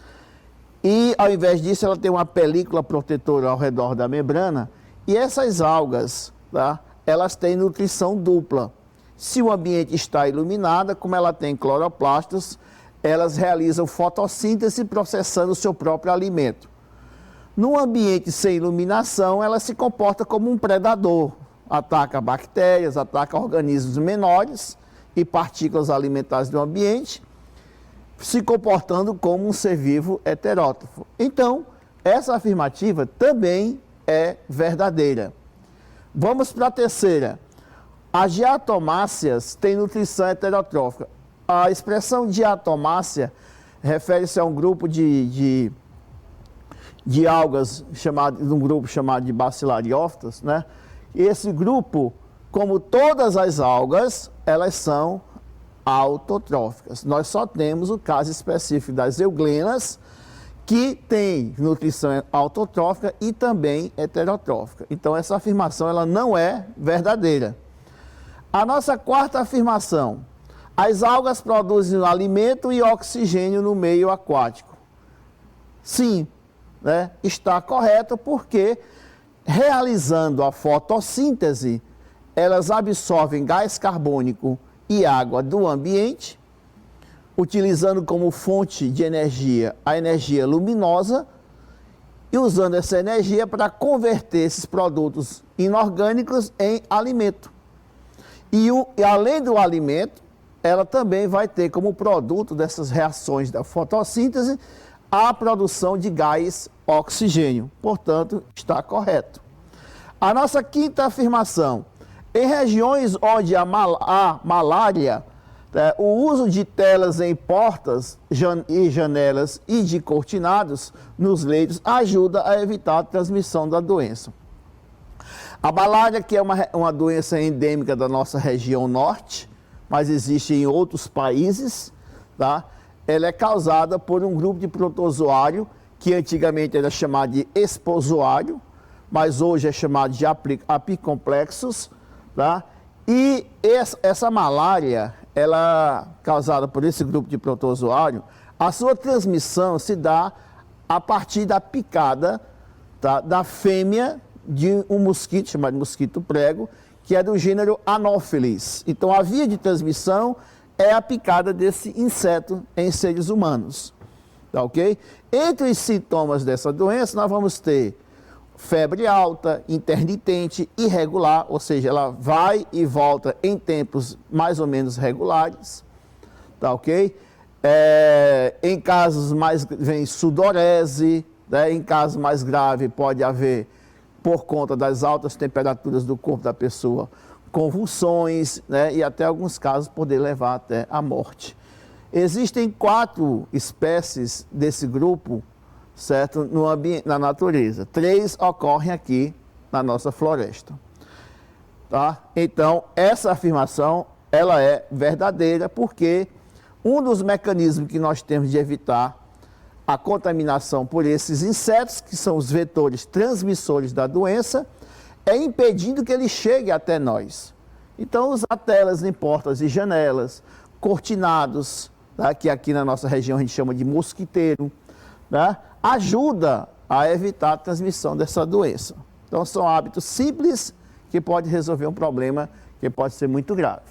e ao invés disso ela tem uma película protetora ao redor da membrana, e essas algas, tá, elas têm nutrição dupla. Se o ambiente está iluminado, como ela tem cloroplastos, elas realizam fotossíntese processando o seu próprio alimento. No ambiente sem iluminação, ela se comporta como um predador. Ataca bactérias, ataca organismos menores e partículas alimentares do ambiente, se comportando como um ser vivo heterótrofo. Então, essa afirmativa também é verdadeira. Vamos para a terceira. As diatomáceas têm nutrição heterotrófica. A expressão diatomácea refere-se a um grupo de algas, um grupo chamado de bacilariófitas, né? E esse grupo, como todas as algas, elas são autotróficas. Nós só temos o caso específico das euglenas, que tem nutrição autotrófica e também heterotrófica. Então essa afirmação ela não é verdadeira. A nossa quarta afirmação: as algas produzem alimento e oxigênio no meio aquático. Sim, né, está correto, porque realizando a fotossíntese, elas absorvem gás carbônico e água do ambiente, utilizando como fonte de energia a energia luminosa e usando essa energia para converter esses produtos inorgânicos em alimento. E além do alimento, ela também vai ter como produto dessas reações da fotossíntese a produção de gás oxigênio. Portanto, está correto. A nossa quinta afirmação: em regiões onde há malária, o uso de telas em portas e janelas e de cortinados nos leitos ajuda a evitar a transmissão da doença. A malária, que é uma doença endêmica da nossa região norte, mas existe em outros países, tá? Ela é causada por um grupo de protozoário que antigamente era chamado de espozoário, mas hoje é chamado de apicomplexos, tá? E essa malária, ela causada por esse grupo de protozoário, a sua transmissão se dá a partir da picada, tá, da fêmea de um mosquito, chamado mosquito prego, que é do gênero Anopheles. Então, a via de transmissão é a picada desse inseto em seres humanos. Tá, ok? Entre os sintomas dessa doença, nós vamos ter febre alta, intermitente, irregular, ou seja, ela vai e volta em tempos mais ou menos regulares. Tá, ok? Em casos mais vem sudorese, né? Em casos mais graves pode haver, por conta das altas temperaturas do corpo da pessoa, convulsões, né? E até alguns casos poder levar até a morte. Existem 4 espécies desse grupo, certo? Na natureza. 3 ocorrem aqui na nossa floresta. Tá? Então, essa afirmação, ela é verdadeira porque um dos mecanismos que nós temos de evitar a contaminação por esses insetos, que são os vetores transmissores da doença, é impedindo que ele chegue até nós. Então, usar telas em portas e janelas, cortinados, tá? Que aqui na nossa região a gente chama de mosquiteiro, né? Ajuda a evitar a transmissão dessa doença. Então, são hábitos simples que podem resolver um problema que pode ser muito grave.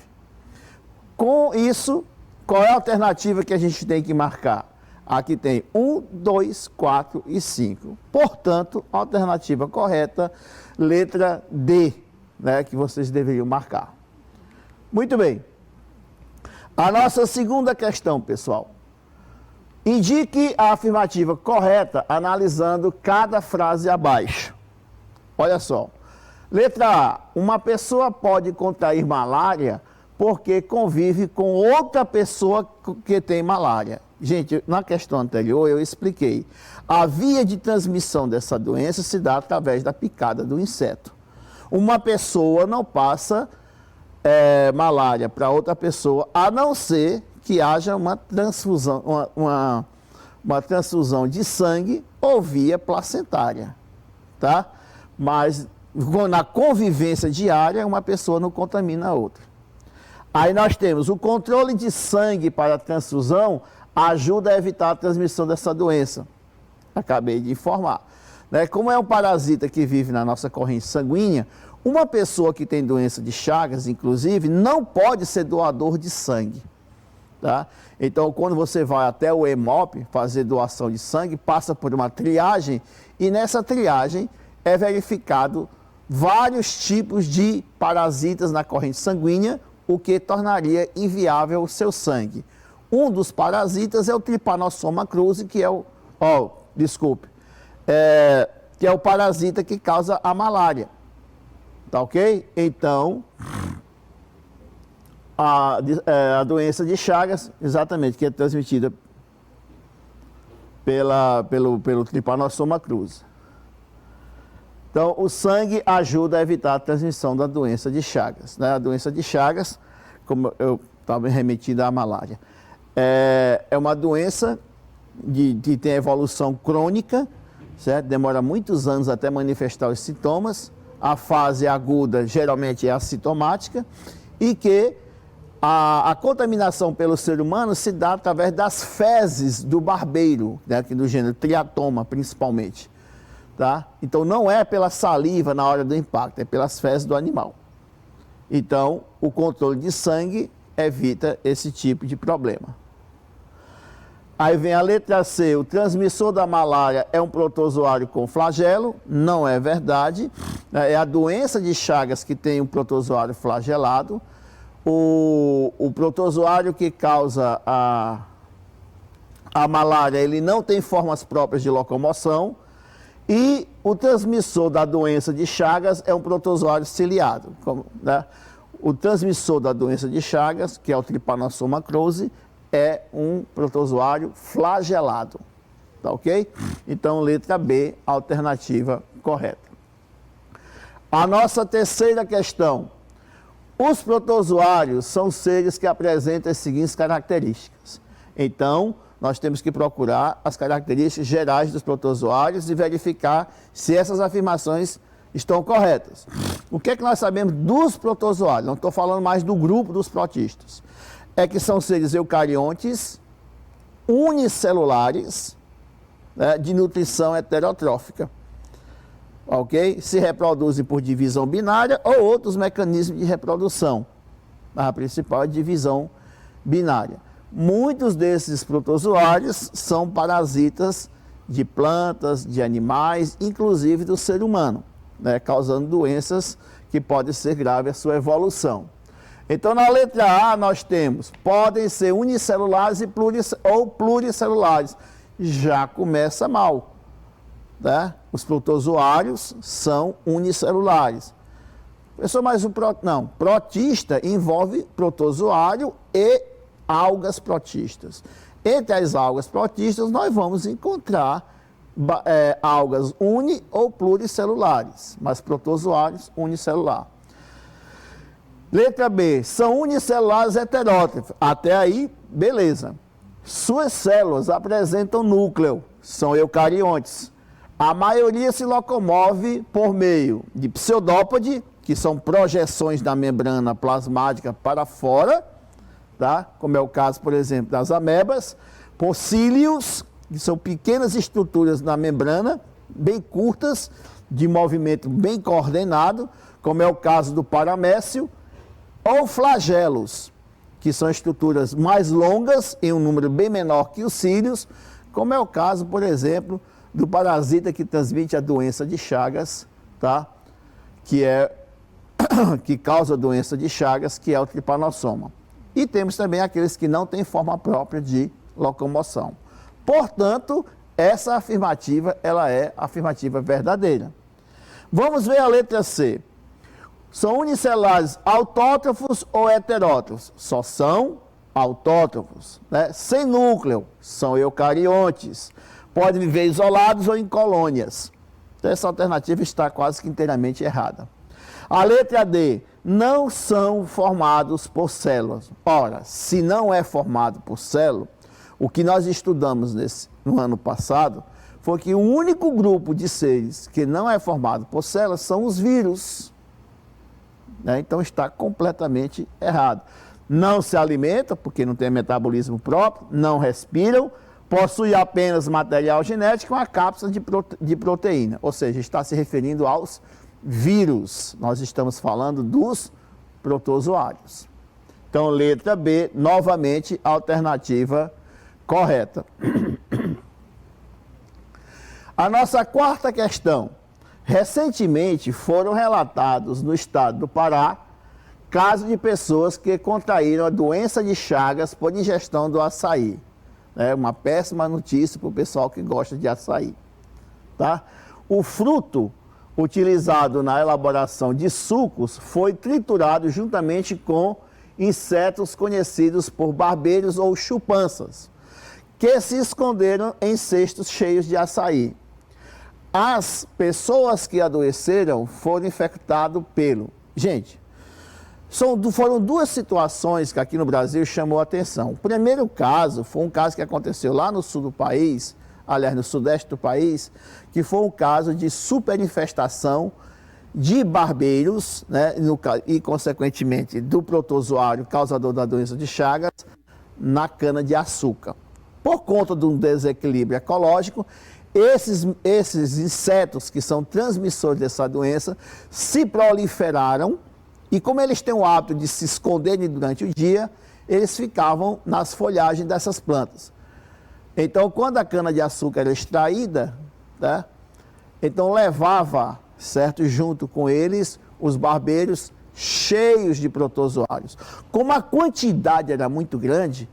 Com isso, qual é a alternativa que a gente tem que marcar? Aqui tem 1, 2, 4 e 5. Portanto, a alternativa correta, letra D, né, que vocês deveriam marcar. Muito bem. A nossa segunda questão, pessoal. Indique a afirmativa correta analisando cada frase abaixo. Olha só. Letra A. Uma pessoa pode contrair malária porque convive com outra pessoa que tem malária. Gente, na questão anterior eu expliquei. A via de transmissão dessa doença se dá através da picada do inseto. Uma pessoa não passa malária para outra pessoa, a não ser que haja uma transfusão, uma transfusão de sangue ou via placentária, tá? Mas na convivência diária, uma pessoa não contamina a outra. Aí nós temos o controle de sangue para a transfusão, ajuda a evitar a transmissão dessa doença. Acabei de informar. Né? Como é um parasita que vive na nossa corrente sanguínea, uma pessoa que tem doença de Chagas, inclusive, não pode ser doador de sangue. Tá? Então, quando você vai até o Hemop fazer doação de sangue, passa por uma triagem e nessa triagem é verificado vários tipos de parasitas na corrente sanguínea, o que tornaria inviável o seu sangue. Um dos parasitas é o Trypanosoma cruzi, que é o parasita que causa a malária. Tá ok? Então, a doença de Chagas, exatamente, que é transmitida pelo Trypanosoma cruzi. Então, o sangue ajuda a evitar a transmissão da doença de Chagas. Né? A doença de Chagas, como eu estava remetido à malária, é uma doença que tem evolução crônica, certo? Demora muitos anos até manifestar os sintomas. A fase aguda geralmente é assintomática e que a contaminação pelo ser humano se dá através das fezes do barbeiro, né? Aqui do gênero Triatoma, principalmente. Tá? Então, não é pela saliva na hora do impacto, é pelas fezes do animal. Então, o controle de sangue evita esse tipo de problema. Aí vem a letra C, o transmissor da malária é um protozoário com flagelo, não é verdade. É a doença de Chagas que tem um protozoário flagelado. O protozoário que causa a malária, ele não tem formas próprias de locomoção. E o transmissor da doença de Chagas é um protozoário ciliado. Né? O transmissor da doença de Chagas, que é o Trypanosoma cruzi, é um protozoário flagelado. Tá ok? Então, letra B, alternativa correta. A nossa terceira questão. Os protozoários são seres que apresentam as seguintes características. Então, nós temos que procurar as características gerais dos protozoários e verificar se essas afirmações estão corretas. O que é que nós sabemos dos protozoários? Não estou falando mais do grupo dos protistas. É que são seres eucariontes, unicelulares, né, de nutrição heterotrófica. Ok? Se reproduzem por divisão binária ou outros mecanismos de reprodução. A principal é a divisão binária. Muitos desses protozoários são parasitas de plantas, de animais, inclusive do ser humano, né, causando doenças que podem ser graves à sua evolução. Então, na letra A, nós temos, podem ser unicelulares ou pluricelulares. Já começa mal, né? Os protozoários são unicelulares. Professor, mas protista envolve protozoário e algas protistas. Entre as algas protistas, nós vamos encontrar algas uni ou pluricelulares, mas protozoários unicelular. Letra B, são unicelulares heterótrofos. Até aí, beleza. Suas células apresentam núcleo, são eucariontes. A maioria se locomove por meio de pseudópode, que são projeções da membrana plasmática para fora, tá? Como é o caso, por exemplo, das amebas, por cílios, que são pequenas estruturas na membrana, bem curtas, de movimento bem coordenado, como é o caso do paramécio, ou flagelos, que são estruturas mais longas, em um número bem menor que os cílios, como é o caso, por exemplo, do parasita que transmite a doença de Chagas, tá? Que causa a doença de Chagas, que é o tripanossoma. E temos também aqueles que não têm forma própria de locomoção. Portanto, essa afirmativa, ela é a afirmativa verdadeira. Vamos ver a letra C. São unicelulares autótrofos ou heterótrofos? Só são autótrofos, né? Sem núcleo, são eucariontes. Podem viver isolados ou em colônias. Então, essa alternativa está quase que inteiramente errada. A letra D, não são formados por células. Ora, se não é formado por célula, o que nós estudamos no ano passado foi que o único grupo de seres que não é formado por células são os vírus. Né? Então está completamente errado. Não se alimentam, porque não tem metabolismo próprio, não respiram, possuem apenas material genético, uma cápsula de proteína. Ou seja, está se referindo aos vírus. Nós estamos falando dos protozoários. Então, letra B, novamente, alternativa correta. A nossa quarta questão. Recentemente foram relatados no estado do Pará casos de pessoas que contraíram a doença de Chagas por ingestão do açaí. É uma péssima notícia para o pessoal que gosta de açaí. Tá? O fruto utilizado na elaboração de sucos foi triturado juntamente com insetos conhecidos por barbeiros ou chupanças, que se esconderam em cestos cheios de açaí. As pessoas que adoeceram foram infectadas pelo... Gente, foram duas situações que aqui no Brasil chamou a atenção. O primeiro caso foi um caso que aconteceu lá no sul do país, aliás, no sudeste do país, que foi um caso de superinfestação de barbeiros, né, e, consequentemente, do protozoário causador da doença de Chagas na cana-de-açúcar. Por conta de um desequilíbrio ecológico, esses insetos que são transmissores dessa doença se proliferaram e, como eles têm o hábito de se esconderem durante o dia, eles ficavam nas folhagens dessas plantas. Então, quando a cana-de-açúcar era extraída, né, então levava, certo, junto com eles, os barbeiros cheios de protozoários. Como a quantidade era muito grande,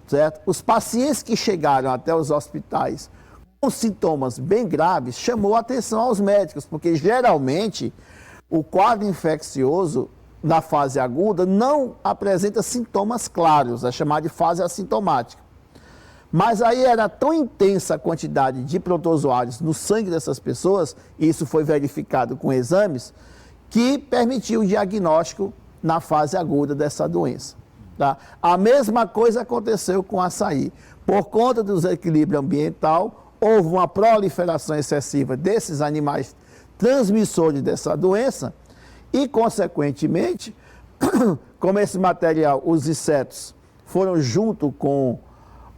certo, os pacientes que chegaram até os hospitais com sintomas bem graves, chamou a atenção aos médicos, porque geralmente o quadro infeccioso na fase aguda não apresenta sintomas claros, é chamado de fase assintomática. Mas aí era tão intensa a quantidade de protozoários no sangue dessas pessoas, e isso foi verificado com exames, que permitiu o diagnóstico na fase aguda dessa doença. Tá? A mesma coisa aconteceu com o açaí. Por conta do desequilíbrio ambiental, houve uma proliferação excessiva desses animais transmissores dessa doença e, consequentemente, como esse material, os insetos foram junto com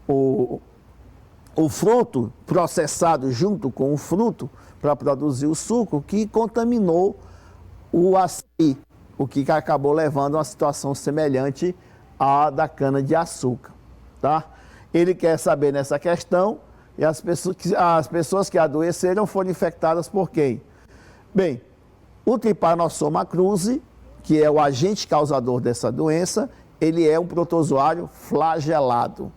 o fruto, processado junto com o fruto para produzir o suco, que contaminou o açaí, o que acabou levando a uma situação semelhante à da cana-de-açúcar, tá? Ele quer saber nessa questão, e as pessoas que adoeceram foram infectadas por quem? Bem, o Trypanosoma cruzi, que é o agente causador dessa doença, ele é um protozoário flagelado,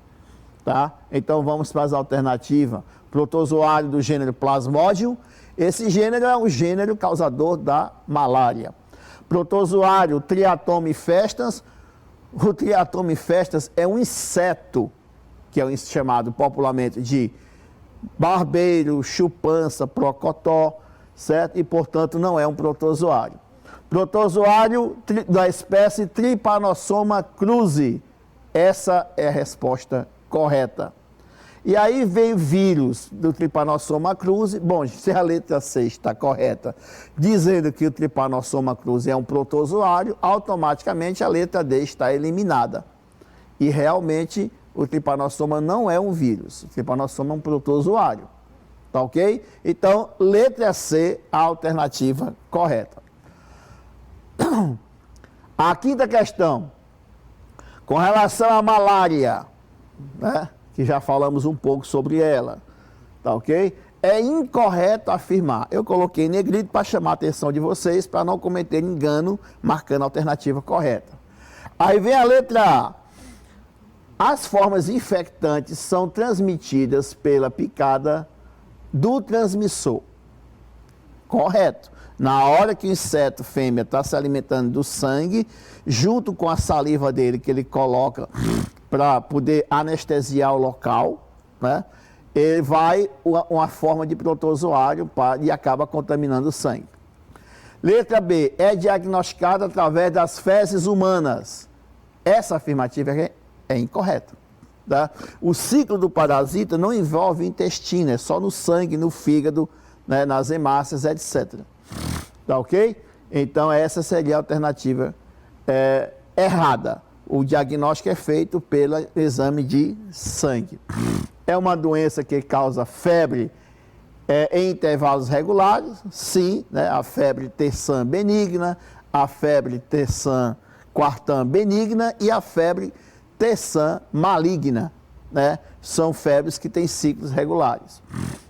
tá? Então vamos para as alternativas. Protozoário do gênero Plasmodium, esse gênero é um gênero causador da malária. Protozoário Triatome festans, o Triatome festans é um inseto, que é chamado popularmente de barbeiro, chupança, procotó, certo? E, portanto, não é um protozoário. Protozoário da espécie Trypanosoma cruzi. Essa é a resposta correta. E aí vem vírus do Trypanosoma cruzi. Bom, se a letra C está correta, dizendo que o Trypanosoma cruzi é um protozoário, automaticamente a letra D está eliminada. E realmente o Trypanosoma não é um vírus, o Trypanosoma é um protozoário. Tá ok? Então, letra C, a alternativa correta. A quinta questão, com relação à malária, né, que já falamos um pouco sobre ela, tá ok? É incorreto afirmar. Eu coloquei em negrito para chamar a atenção de vocês, para não cometer engano, marcando a alternativa correta. Aí vem a letra A. As formas infectantes são transmitidas pela picada do transmissor. Correto. Na hora que o inseto fêmea está se alimentando do sangue, junto com a saliva dele que ele coloca para poder anestesiar o local, né, ele vai uma forma de protozoário e acaba contaminando o sangue. Letra B. É diagnosticada através das fezes humanas. Essa afirmativa é incorreta. Tá? O ciclo do parasita não envolve o intestino, é só no sangue, no fígado, né, nas hemácias, etc. Tá ok? Então, essa seria a alternativa errada. O diagnóstico é feito pelo exame de sangue. É uma doença que causa febre em intervalos regulares? Sim, né? A febre terçã benigna, a febre terçã quartã benigna e a febre terçã maligna, né? São febres que têm ciclos regulares.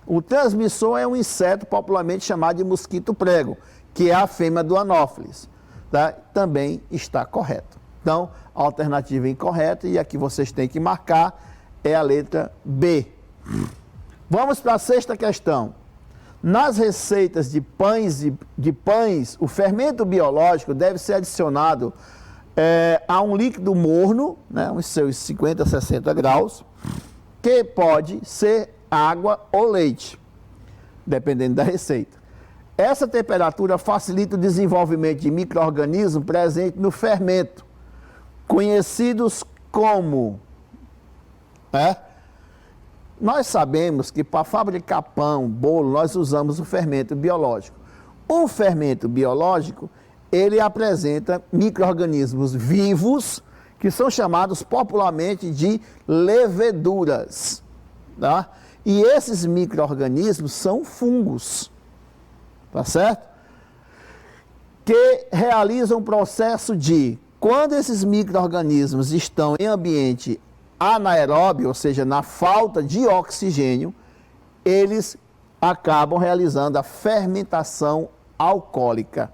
O transmissor é um inseto popularmente chamado de mosquito prego, que é a fêmea do Anopheles, tá? Também está correto. Então, a alternativa incorreta, e aqui vocês têm que marcar, é a letra B. Vamos para a sexta questão. Nas receitas de pães, o fermento biológico deve ser adicionado a um líquido morno, né, uns seus 50 a 60 graus, que pode ser água ou leite, dependendo da receita. Essa temperatura facilita o desenvolvimento de micro-organismos presentes no fermento, conhecidos como... Nós sabemos que para fabricar pão, bolo, nós usamos o fermento biológico. O fermento biológico, ele apresenta micro-organismos vivos, que são chamados popularmente de leveduras. Tá? E esses micro-organismos são fungos, tá certo? Que realizam um processo de, quando esses micro-organismos estão em ambiente anaeróbio, ou seja, na falta de oxigênio, eles acabam realizando a fermentação alcoólica,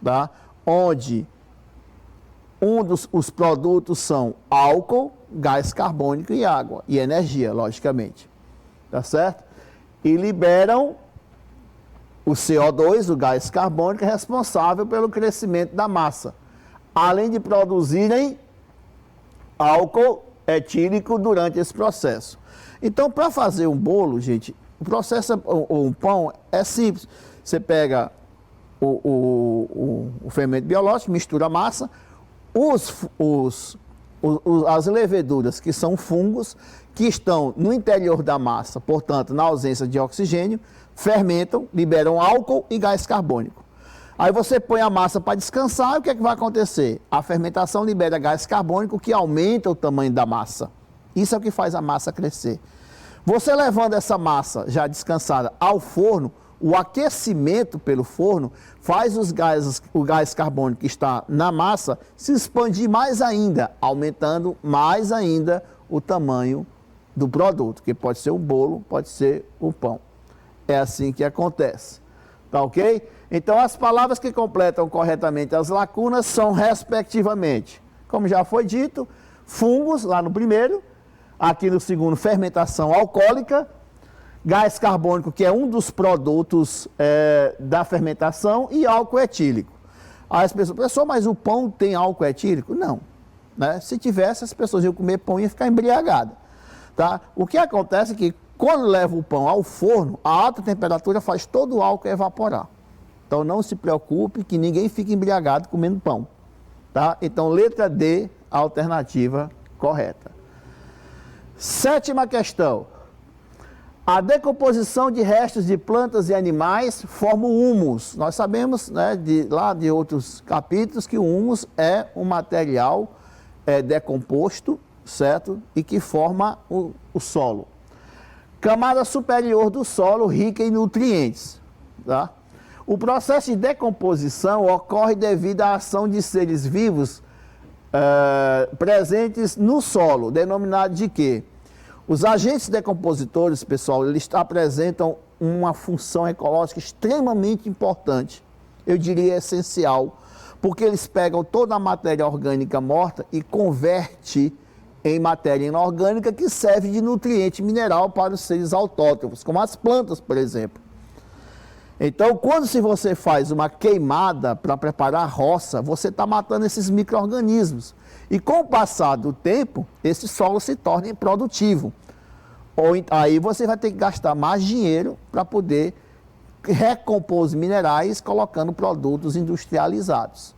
tá? Onde os produtos são álcool, gás carbônico e água, e energia, logicamente, tá certo? E liberam o CO2, o gás carbônico, responsável pelo crescimento da massa, além de produzirem álcool etílico durante esse processo. Então, para fazer um bolo, gente, o processo, um pão, é simples. Você pega o fermento biológico, mistura a massa, as leveduras, que são fungos, que estão no interior da massa, portanto, na ausência de oxigênio, fermentam, liberam álcool e gás carbônico. Aí você põe a massa para descansar e o que é que vai acontecer? A fermentação libera gás carbônico que aumenta o tamanho da massa. Isso é o que faz a massa crescer. Você levando essa massa já descansada ao forno, o aquecimento pelo forno faz o gás carbônico que está na massa se expandir mais ainda, aumentando mais ainda o tamanho do produto, que pode ser o bolo, pode ser o pão. É assim que acontece. Tá ok? Então, as palavras que completam corretamente as lacunas são, respectivamente, como já foi dito, fungos, lá no primeiro, aqui no segundo, fermentação alcoólica, gás carbônico, que é um dos produtos da fermentação, e álcool etílico. Aí as pessoas, professor, mas o pão tem álcool etílico? Não. Né? Se tivesse, as pessoas iam comer pão e iam ficar embriagadas. Tá? O que acontece é que, quando leva o pão ao forno, a alta temperatura faz todo o álcool evaporar. Então, não se preocupe que ninguém fique embriagado comendo pão. Tá? Então, letra D, a alternativa correta. Sétima questão. A decomposição de restos de plantas e animais forma o humus. Nós sabemos, né, lá de outros capítulos, que o humus é um material decomposto, certo? E que forma o solo. Camada superior do solo rica em nutrientes. Tá? O processo de decomposição ocorre devido à ação de seres vivos presentes no solo, denominado de quê? Os agentes decompositores, pessoal, eles apresentam uma função ecológica extremamente importante, eu diria essencial, porque eles pegam toda a matéria orgânica morta e converte em matéria inorgânica que serve de nutriente mineral para os seres autótrofos, como as plantas, por exemplo. Então, quando você faz uma queimada para preparar a roça, você está matando esses micro-organismos. E com o passar do tempo, esse solo se torna improdutivo. Aí você vai ter que gastar mais dinheiro para poder recompor os minerais colocando produtos industrializados.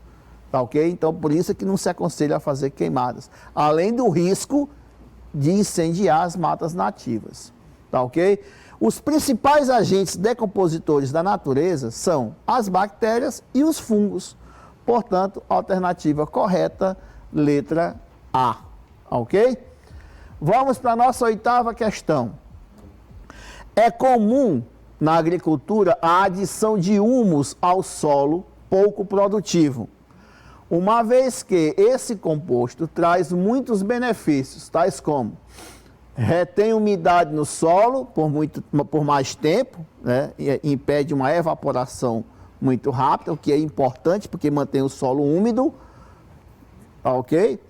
Tá ok? Então, por isso é que não se aconselha a fazer queimadas. Além do risco de incendiar as matas nativas. Tá ok? Os principais agentes decompositores da natureza são as bactérias e os fungos. Portanto, alternativa correta, letra A. Ok? Vamos para a nossa oitava questão. É comum na agricultura a adição de humus ao solo pouco produtivo, uma vez que esse composto traz muitos benefícios, tais como retém umidade no solo por mais tempo, né, e impede uma evaporação muito rápida, o que é importante porque mantém o solo úmido, ok?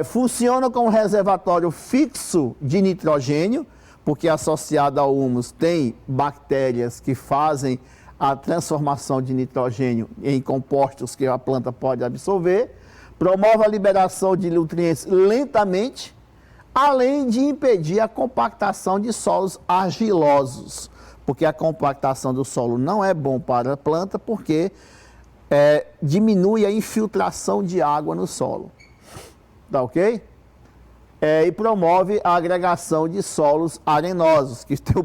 Funciona como reservatório fixo de nitrogênio, porque associado ao humus tem bactérias que fazem a transformação de nitrogênio em compostos que a planta pode absorver, promove a liberação de nutrientes lentamente, além de impedir a compactação de solos argilosos, porque a compactação do solo não é bom para a planta, porque diminui a infiltração de água no solo. Tá ok? E promove a agregação de solos arenosos, que tem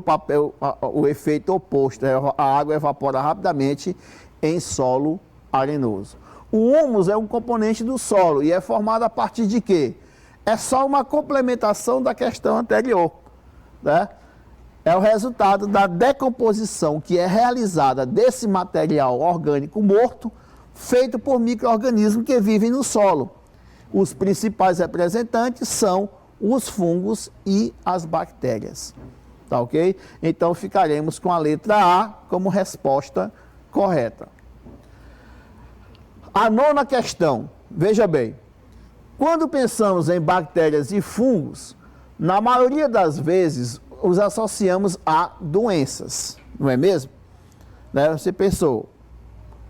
o efeito oposto, a água evapora rapidamente em solo arenoso. O humus é um componente do solo e é formado a partir de quê? É só uma complementação da questão anterior, né? É o resultado da decomposição que é realizada desse material orgânico morto, feito por micro-organismos que vivem no solo. Os principais representantes são os fungos e as bactérias. Tá ok? Então ficaremos com a letra A como resposta correta. A nona questão, veja bem. Quando pensamos em bactérias e fungos, na maioria das vezes os associamos a doenças, não é mesmo? Né? Você pensou,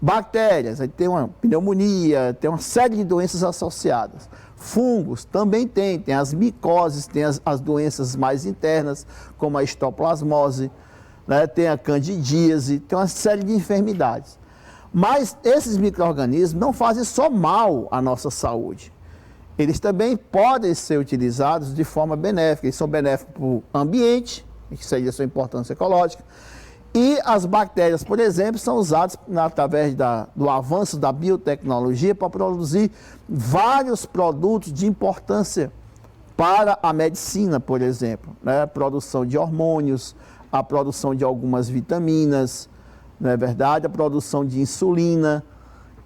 bactérias, aí tem uma pneumonia, tem uma série de doenças associadas. Fungos também tem as micoses, tem as doenças mais internas, como a histoplasmose, né? Tem a candidíase, tem uma série de enfermidades. Mas esses micro-organismos não fazem só mal à nossa saúde. eles também podem ser utilizados de forma benéfica. Eles são benéficos para o ambiente, que seria a sua importância ecológica. E as bactérias, por exemplo, são usadas através do avanço da biotecnologia para produzir vários produtos de importância para a medicina, por exemplo, né? A produção de hormônios, a produção de algumas vitaminas, não é verdade? A produção de insulina,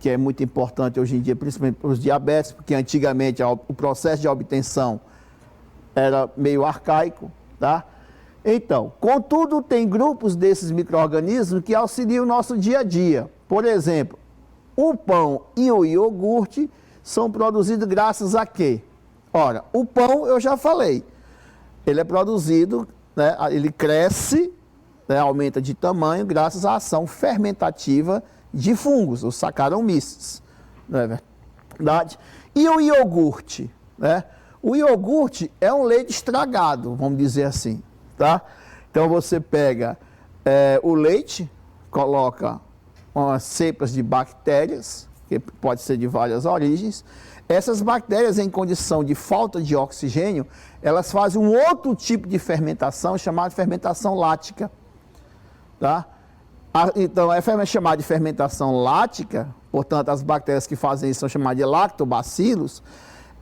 que é muito importante hoje em dia, principalmente para os diabéticos, porque antigamente o processo de obtenção era meio arcaico, tá? Então, contudo, tem grupos desses micro-organismos que auxiliam o nosso dia a dia. Por exemplo, o pão e o iogurte são produzidos graças a quê? Ora, o pão eu já falei, ele é produzido, né, ele cresce, né, aumenta de tamanho graças à ação fermentativa de fungos, os Saccharomyces, não é verdade? E o iogurte, né? O iogurte é um leite estragado, vamos dizer assim, tá? Então você pega o leite, coloca umas cepas de bactérias, que pode ser de várias origens. Essas bactérias, em condição de falta de oxigênio, elas fazem um outro tipo de fermentação, chamada fermentação lática, tá? Então, é chamada de fermentação lática, portanto, as bactérias que fazem isso são chamadas de lactobacilos,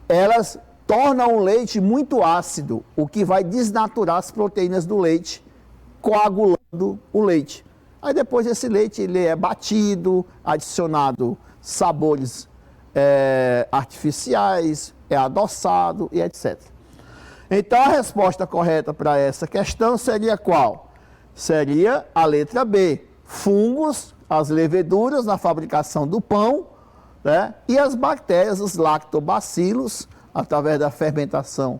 elas tornam o leite muito ácido, o que vai desnaturar as proteínas do leite, coagulando o leite. Aí depois esse leite ele é batido, adicionado sabores artificiais, é adoçado e etc. Então a resposta correta para essa questão seria qual? Seria a letra B. Fungos, as leveduras na fabricação do pão, né? E as bactérias, os lactobacilos, através da fermentação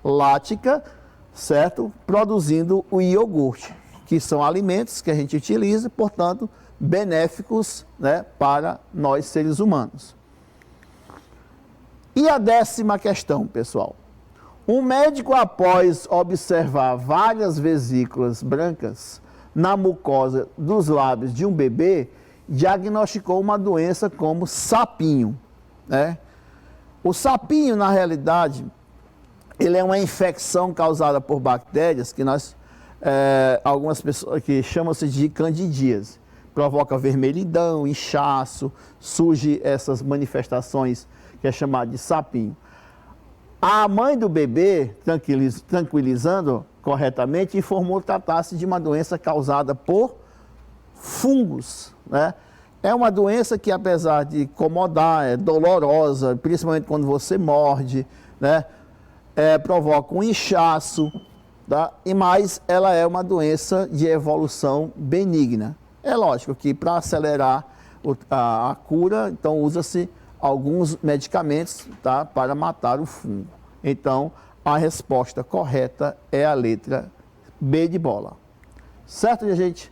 lática, certo? Produzindo o iogurte, que são alimentos que a gente utiliza, portanto, benéficos, né, para nós seres humanos. E a 10ª questão, pessoal. Um médico, após observar várias vesículas brancas na mucosa dos lábios de um bebê, diagnosticou uma doença como sapinho, né? O sapinho, na realidade, ele é uma infecção causada por bactérias que algumas pessoas que chamam-se de candidíase. Provoca vermelhidão, inchaço, surge essas manifestações que é chamado de sapinho. A mãe do bebê, tranquilizando corretamente, informou tratar-se de uma doença causada por fungos, né? É uma doença que, apesar de incomodar, é dolorosa, principalmente quando você morde, né? Provoca um inchaço, tá? Mas ela é uma doença de evolução benigna. É lógico que para acelerar a cura, então usa-se alguns medicamentos, tá, para matar o fungo. Então, a resposta correta é a letra B de bola. Certo, minha gente?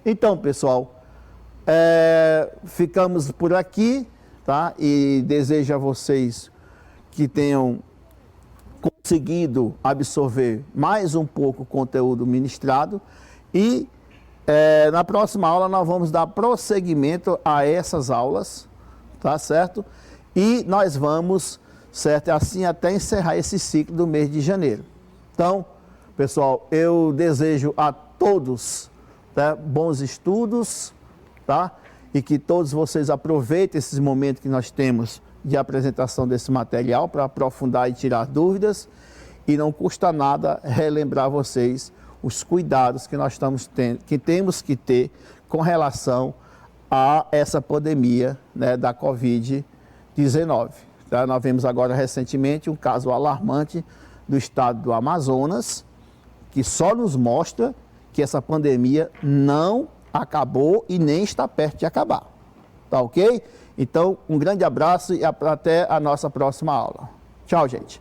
Então, pessoal, ficamos por aqui, tá? E desejo a vocês que tenham conseguido absorver mais um pouco o conteúdo ministrado e na próxima aula nós vamos dar prosseguimento a essas aulas, tá certo? E nós vamos, certo, assim até encerrar esse ciclo do mês de janeiro. Então, pessoal, eu desejo a todos, tá, bons estudos, tá? E que todos vocês aproveitem esses momentos que nós temos de apresentação desse material para aprofundar e tirar dúvidas. E não custa nada relembrar vocês os cuidados que nós temos que ter com relação a essa pandemia, né, da Covid-19. Tá? Nós vimos agora recentemente um caso alarmante do estado do Amazonas, que só nos mostra que essa pandemia não acabou e nem está perto de acabar. Tá ok? Então, um grande abraço e até a nossa próxima aula. Tchau, gente.